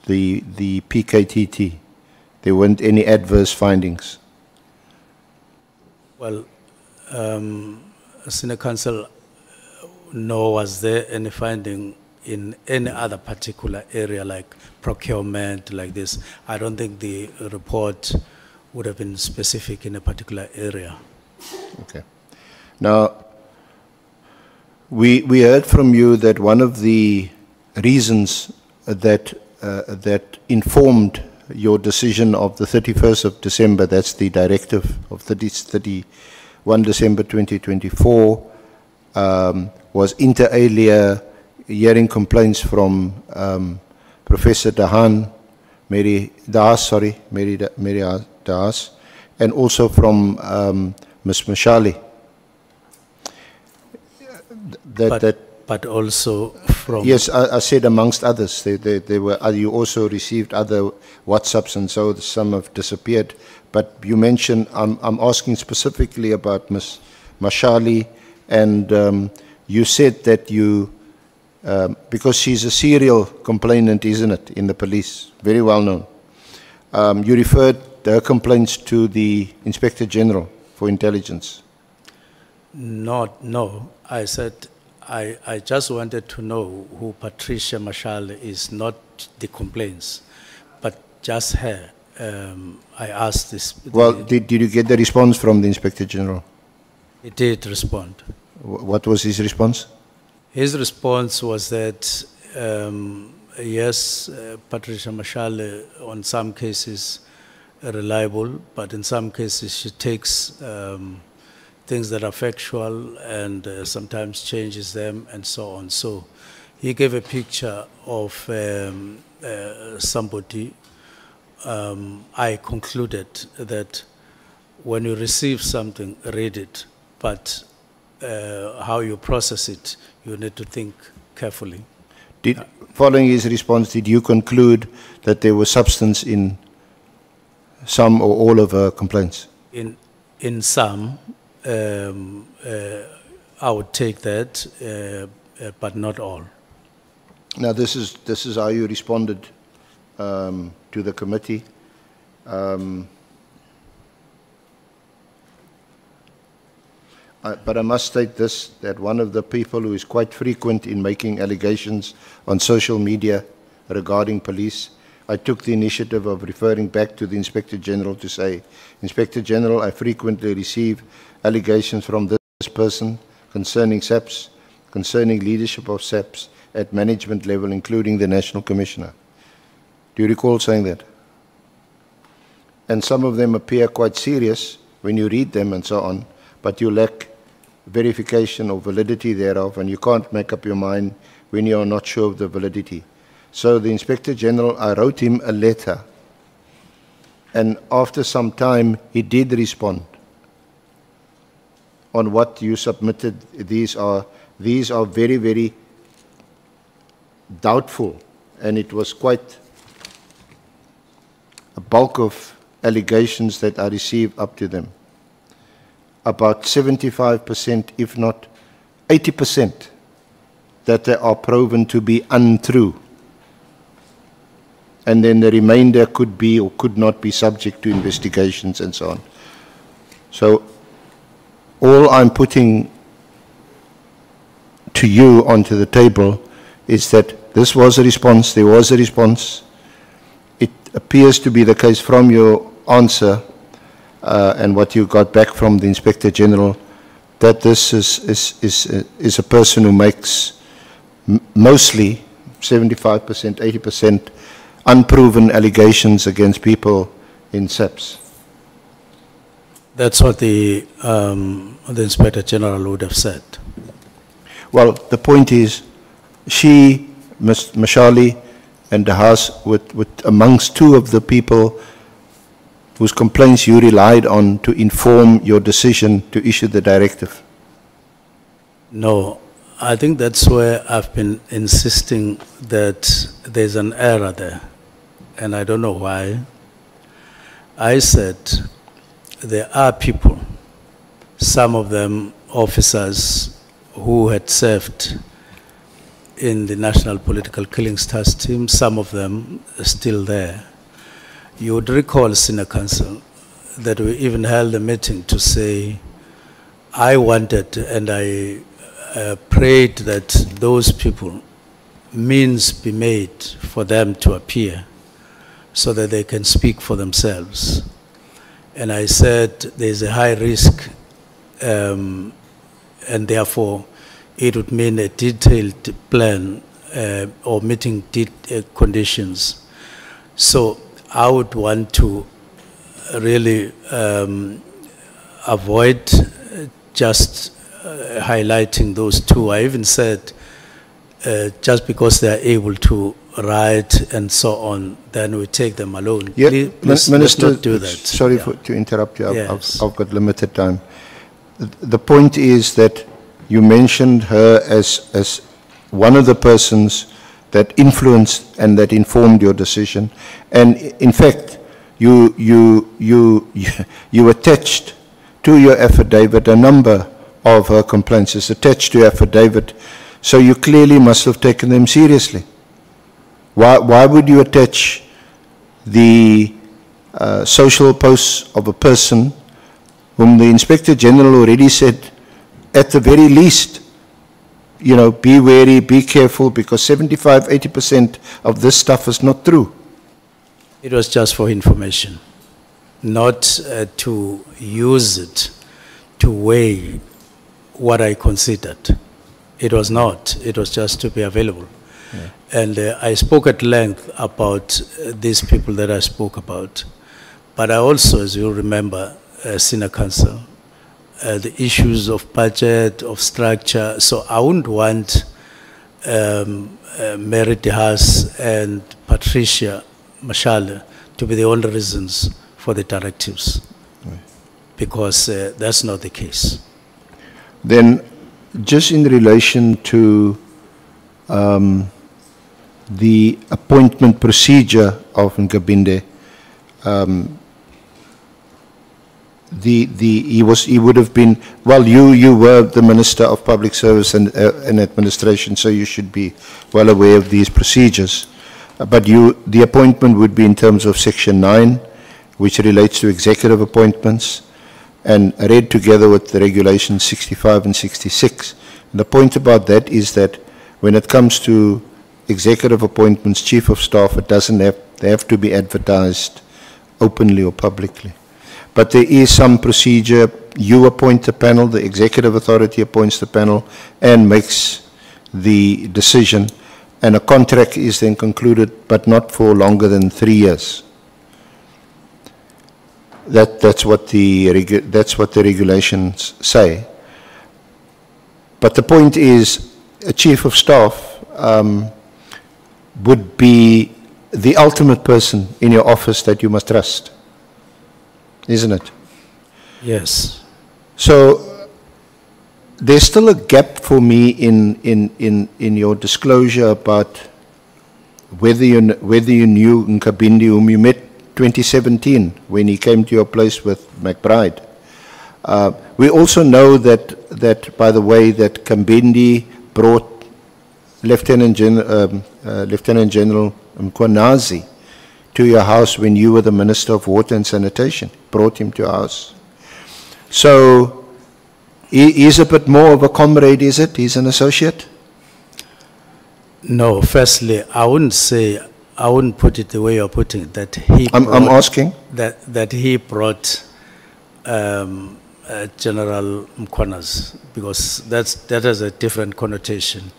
the PKTT, there weren't any adverse findings. Well, Senior Counsel, nor was there any finding in any other particular area like procurement, like this. I don't think the report would have been specific in a particular area. Okay. Now, we heard from you that one of the reasons that informed your decision of the 31st of December, that's the directive of 31 December 2024, was inter alia hearing complaints from Professor Mary Dahas, and also from Ms. Mashali. But also from... Yes, I said amongst others. They were. You also received other WhatsApps, and so some have disappeared. But you mentioned, I'm asking specifically about Ms. Mashali, and you said that you, because she's a serial complainant, isn't it, in the police, very well known, you referred her complaints to the Inspector General for Intelligence. No, I said I just wanted to know who Patricia Mashali is, not the complaints, but just her. I asked this. Well, did you get the response from the Inspector General? He did respond. What was his response? His response was that, yes, Patricia Mashale, on some cases, reliable, but in some cases she takes things that are factual and sometimes changes them and so on. So he gave a picture of somebody. I concluded that when you receive something, read it, but how you process it, you need to think carefully. Following his response, did you conclude that there was substance in some or all of her complaints? In some, I would take that, but not all. Now, this is how you responded to the committee. But I must state this, that one of the people who is quite frequent in making allegations on social media regarding police, I took the initiative of referring back to the Inspector General to say, Inspector General, I frequently receive allegations from this person concerning SAPS, concerning leadership of SAPS at management level, including the National Commissioner. Do you recall saying that? And some of them appear quite serious when you read them and so on, but you lack verification or validity thereof, and you can't make up your mind when you are not sure of the validity. So the Inspector General, I wrote him a letter, and after some time he did respond on what you submitted. These are very, very doubtful, and it was quite a bulk of allegations that I received up to them. About 75%, if not 80%, that they are proven to be untrue. And then the remainder could be or could not be subject to investigations and so on. So all I'm putting to you onto the table is that this was a response, there was a response. It appears to be the case from your answer and what you got back from the Inspector General, that this is a person who makes mostly 75%, 80% unproven allegations against people in SAPS. That's what the Inspector General would have said. Well, the point is, she, Ms. Mashali, and the House, with amongst two of the people whose complaints you relied on to inform your decision to issue the directive. No, I think that's where I've been insisting that there's an error there, and I don't know why. I said there are people, some of them officers who had served in the National Political Killings Task Team, some of them are still there. You would recall, Senior Counsel, that we even held a meeting to say, I wanted and I prayed that those people, means be made for them to appear so that they can speak for themselves. And I said there's a high risk and therefore it would mean a detailed plan or meeting conditions. So I would want to really avoid just highlighting those two. I even said just because they are able to write and so on, then we take them alone. Yeah, let's not do that. Sorry to interrupt you. Yes. I've got limited time. The point is that you mentioned her as one of the persons that influenced and that informed your decision, and in fact, you attached to your affidavit a number of her complaints. It's attached to your affidavit, so you clearly must have taken them seriously. Why would you attach the social posts of a person whom the Inspector General already said, at the very least, you know, be wary, be careful, because 75, 80% of this stuff is not true? It was just for information, not to use it to weigh what I considered. It was not. It was just to be available. And I spoke at length about these people that I spoke about. But I also, as you remember, Senior Counsel, the issues of budget, of structure. So I wouldn't want Mary DeHaas and Patricia Mashale to be the only reasons for the directives, because that's not the case. Then, just in relation to the appointment procedure of Nkabinde, he would have been, well, you were the Minister of Public Service and Administration, so you should be well aware of these procedures. But the appointment would be in terms of Section 9, which relates to executive appointments, and read together with the regulations 65 and 66. And the point about that is that when it comes to executive appointments, chief of staff, they have to be advertised openly or publicly. But there is some procedure. You appoint the panel, the executive authority appoints the panel and makes the decision, and a contract is then concluded, but not for longer than 3 years. That's what the regulations say. But the point is, a chief of staff would be the ultimate person in your office that you must trust, isn't it? Yes. So there's still a gap for me in your disclosure about whether you knew Nkabinde, whom you met 2017 when he came to your place with McBride. We also know that by the way, that Nkabinde brought Lieutenant General Mkhwanazi to your house when you were the Minister of Water and Sanitation, brought him to your house. So he's a bit more of a comrade, is it? He's an associate? No, firstly, I wouldn't put it the way you're putting it, that he I'm asking? That he brought General Mkhwanazi, because that has a different connotation.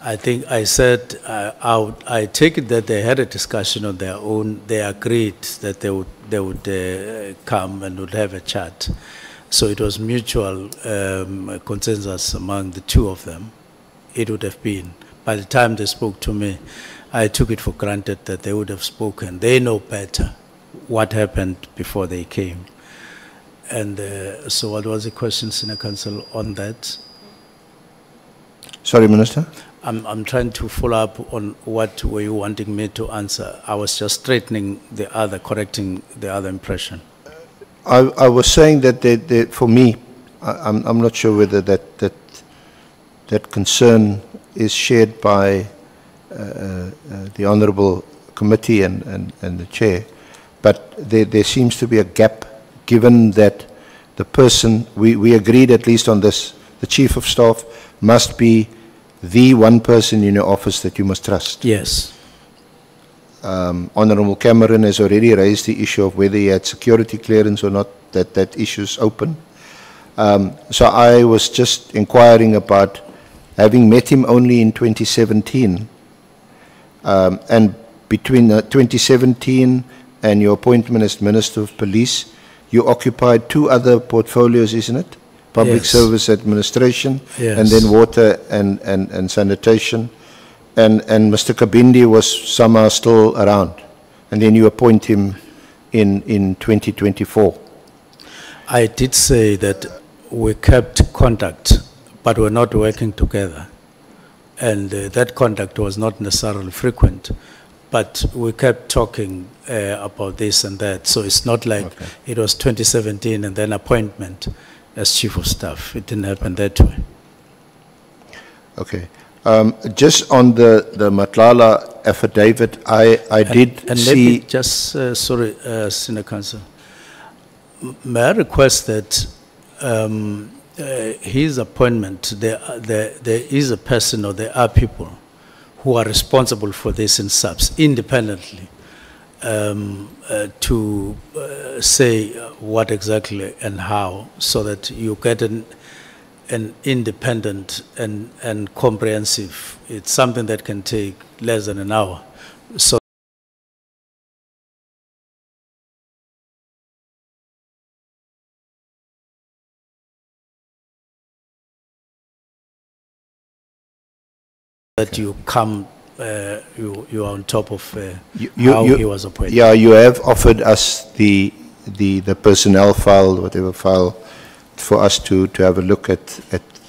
I think I said, I take it that they had a discussion on their own. They agreed that they would come and would have a chat. So it was mutual consensus among the two of them. It would have been. By the time they spoke to me, I took it for granted that they would have spoken. They know better what happened before they came. And so what was the question, Senior Counsel, on that? Sorry, Minister? I'm trying to follow up on what were you wanting me to answer. I was just straightening correcting the other impression. I was saying that for me, I'm not sure whether that concern is shared by the Honourable Committee and the Chair, but there seems to be a gap, given that the person, we agreed at least on this, the Chief of Staff must be the one person in your office that you must trust. Yes. Honourable Cameron has already raised the issue of whether he had security clearance or not, that issue is open. So I was just inquiring about, having met him only in 2017, and between 2017 and your appointment as Minister of Police, you occupied two other portfolios, isn't it? Public Yes. Service Administration, Yes. and then Water and Sanitation. And Mr. Nkabinde was somehow still around. And then you appoint him in 2024. I did say that we kept contact, but we're not working together. And that contact was not necessarily frequent, but we kept talking about this and that. So it's not like it was 2017 and then appointment as Chief of Staff. It didn't happen that way. Okay. Just on the Matlala affidavit, I did and see... maybe just, sorry, Senior Counsel, may I request that his appointment, there is a person, or there are people who are responsible for this in SAPS independently, to say what exactly and how, so that you get and independent and comprehensive. It's something that can take less than an hour. So that you come, you are on top of how he was appointed. Yeah, you have offered us the personnel file, whatever file, for us to have a look at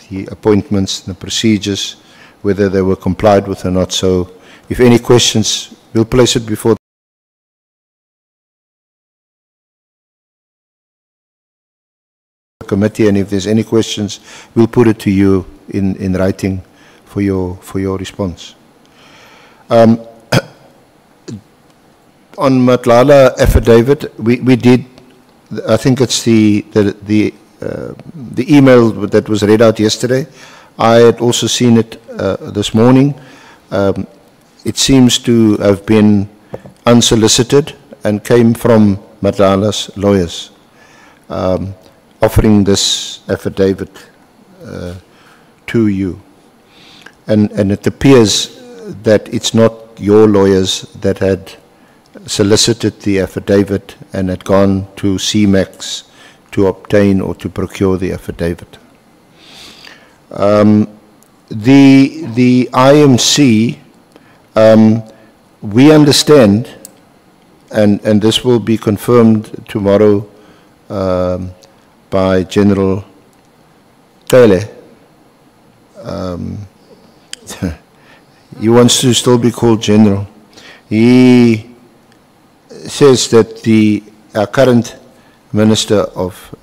the appointments and the procedures, whether they were complied with or not. So if any questions, we'll place it before the committee, and if there's any questions, we'll put it to you in writing for your response. On Matlala affidavit, we did, I think it's the email that was read out yesterday. I had also seen it this morning. It seems to have been unsolicited and came from Matlala's lawyers, offering this affidavit to you. And it appears that it's not your lawyers that had solicited the affidavit and had gone to CMAX to obtain or to procure the affidavit. The IMC, we understand, and this will be confirmed tomorrow by General Kele. He wants to still be called General. He says that the current Minister of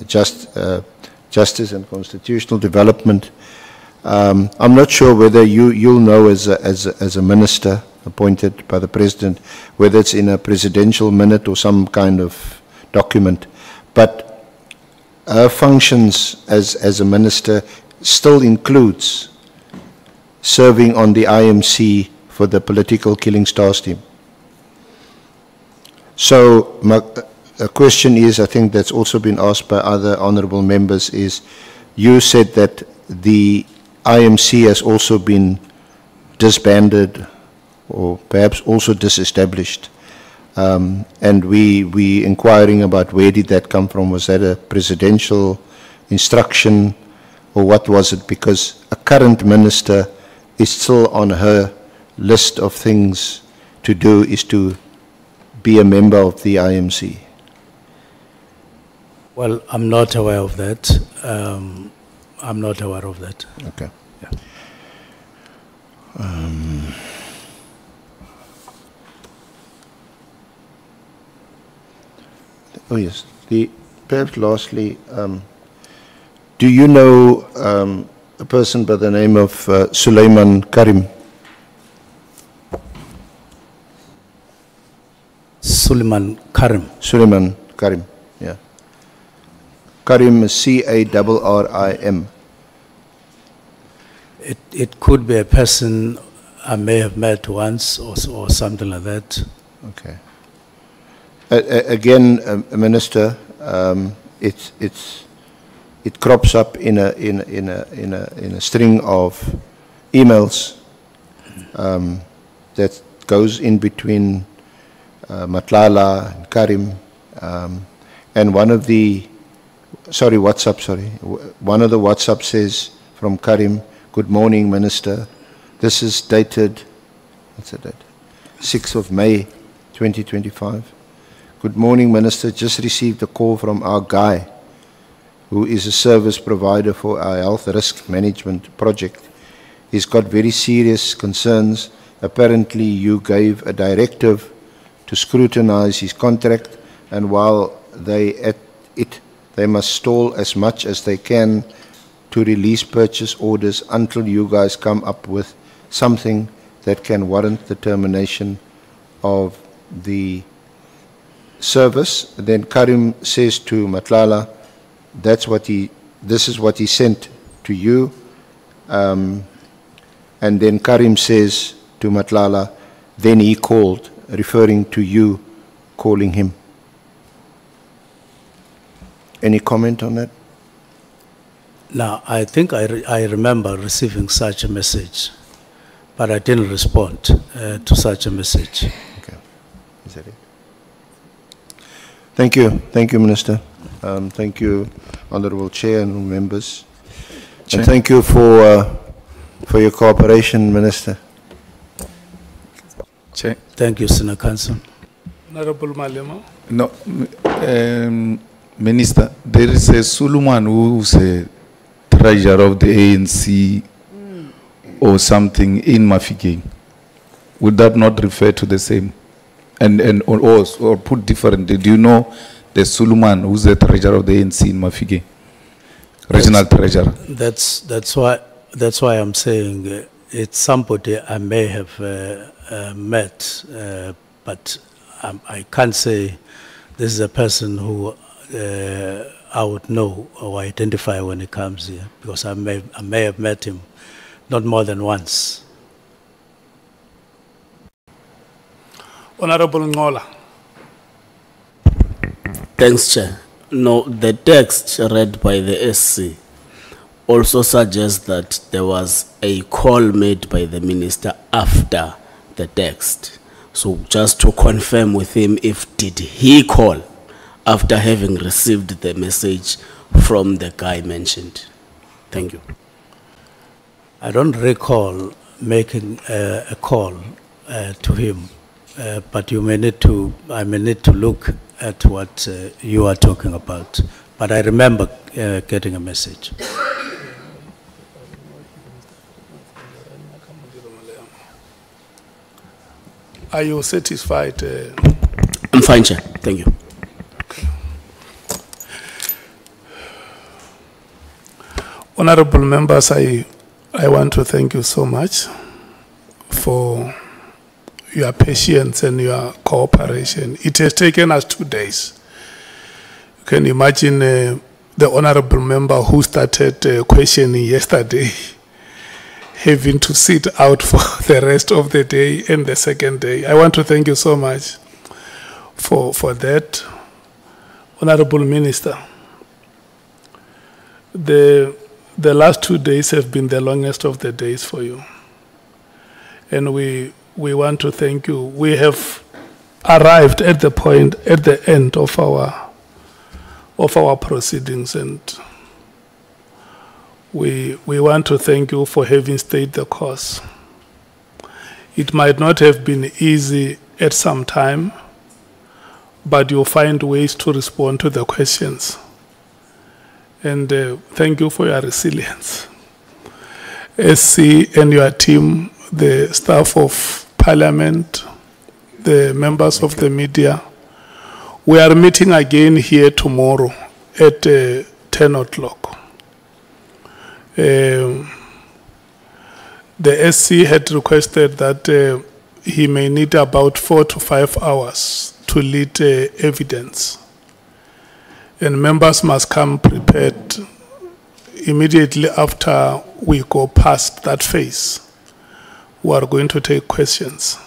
Justice and Constitutional Development, I'm not sure whether you'll know as a minister appointed by the President, whether it's in a presidential minute or some kind of document, but her functions as a minister still includes serving on the IMC for the political killing stars team. So a question is, I think that's also been asked by other honorable members, is you said that the IMC has also been disbanded or perhaps also disestablished. And we inquiring about where did that come from? Was that a presidential instruction or what was it? Because a current minister is still on her list of things to do is to be a member of the IMC. Well, I'm not aware of that. I'm not aware of that. Okay. Yeah. Oh yes. Perhaps lastly, do you know a person by the name of Suleiman Karim? Suleiman Karim. Suleiman Karim, yeah. Karim is C-A-R-R-I-M. It could be a person I may have met once or something like that. Okay. Again, Minister, it crops up in a string of emails that goes in between Matlala and Karim, and one of the one of the WhatsApp says from Karim, "Good morning, Minister." This is dated, what's the date? 6th of May, 2025. "Good morning, Minister. Just received a call from our guy, who is a service provider for our health risk management project. He's got very serious concerns. Apparently, you gave a directive to scrutinize his contract, and while they must stall as much as they can to release purchase orders until you guys come up with something that can warrant the termination of the service." Then Karim says to Matlala, this is what he sent to you. And then Karim says to Matlala, "Then he called," referring to you calling him. Any comment on that? Now, I think I remember receiving such a message, but I didn't respond to such a message. Okay. Is that it? Thank you. Thank you, Minister. Thank you, Honorable Chair and members. Chair. And thank you for your cooperation, Minister. Chair. Thank you, Senator Council. Honorable Malema. No, Minister, there is a Suluman who's a treasurer of the ANC or something in Mafeking. Would that not refer to the same? Or put differently, do you know the Suluman who's the treasurer of the ANC in Mafeking? Regional treasurer. That's why I'm saying it's somebody I may have met, but I can't say this is a person who I would know or identify when he comes here, because I may have met him not more than once. Honorable Ngola. Thanks, Chair. No, the text read by the SC also suggests that there was a call made by the minister after the text. So just to confirm with him, did he call after having received the message from the guy mentioned? Thank you. I don't recall making a call to him, but I may need to look at what you are talking about. But I remember getting a message. Are you satisfied? I'm fine, Chair. Thank you. Honorable members, I want to thank you so much for your patience and your cooperation. It has taken us 2 days. You can imagine the honorable member who started questioning yesterday having to sit out for the rest of the day and the second day. I want to thank you so much for that. Honorable Minister, the last 2 days have been the longest of the days for you. And we want to thank you. We have arrived at the point, at the end of our proceedings, and we want to thank you for having stayed the course. It might not have been easy at some time, but you'll find ways to respond to the questions. And thank you for your resilience. SC and your team, the staff of Parliament, the members of the media, we are meeting again here tomorrow at 10 o'clock. The SC had requested that he may need about 4 to 5 hours to lead evidence. And members must come prepared immediately after we go past that phase. We are going to take questions.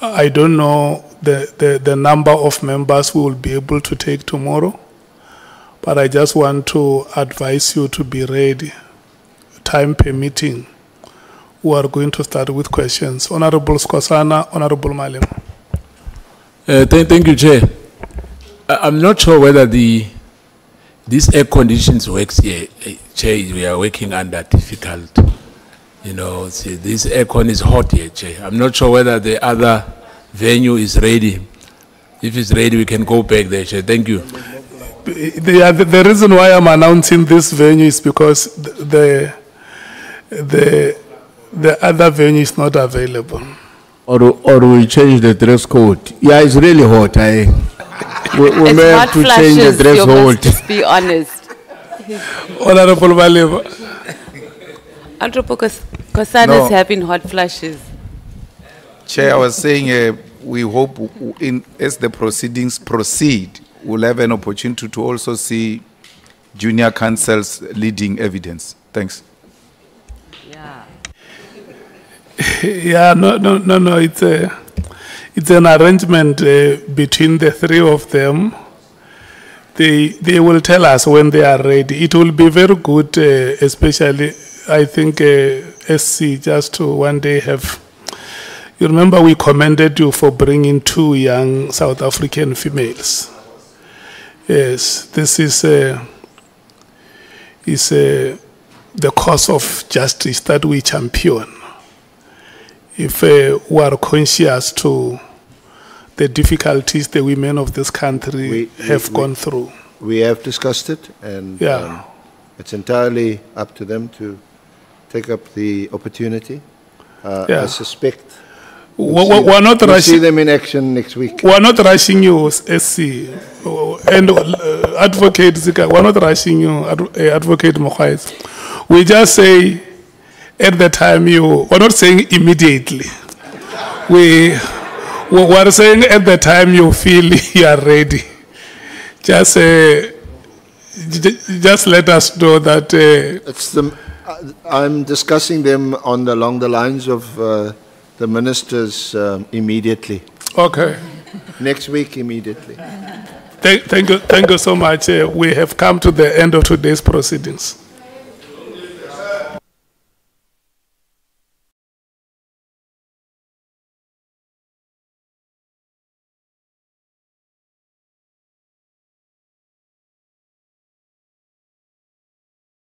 I don't know the number of members we will be able to take tomorrow, but I just want to advise you to be ready, time permitting. We are going to start with questions. Honorable Skosana, Honorable Malema. Thank you, Chair. I'm not sure whether these air conditions works here. Chair, we are working under difficult. You know, see, this aircon is hot here, Chair. I'm not sure whether the other venue is ready. If it's ready, we can go back there, Chair. Thank you. The reason why I'm announcing this venue is because the other venue is not available. Or we change the dress code. Yeah, it's really hot. We may have to change the dress code. Just be honest. Honorable Malema. Honorable Kosana is having hot flashes. Chair, I was saying we hope as the proceedings proceed, we'll have an opportunity to also see junior counsels leading evidence. Thanks. Yeah. Yeah, no. It's an arrangement between the three of them. they will tell us when they are ready. It will be very good, especially, I think, SC, just to one day have... You remember we commended you for bringing 2 young South African females. Yes, this is the cause of justice that we champion. If we are conscious to the difficulties the women of this country have gone through. We have discussed it, and it's entirely up to them to take up the opportunity. I suspect we're not we'll rushing. See them in action next week. We're not rushing you, SC, and Advocate Zika. We're not rushing you, Advocate Mokhais. We just say at the time we're not saying immediately. We're saying at the time you feel you are ready. Just let us know that. It's the. I'm discussing them along the lines of the ministers immediately. Okay. Next week immediately. Thank you so much. We have come to the end of today's proceedings.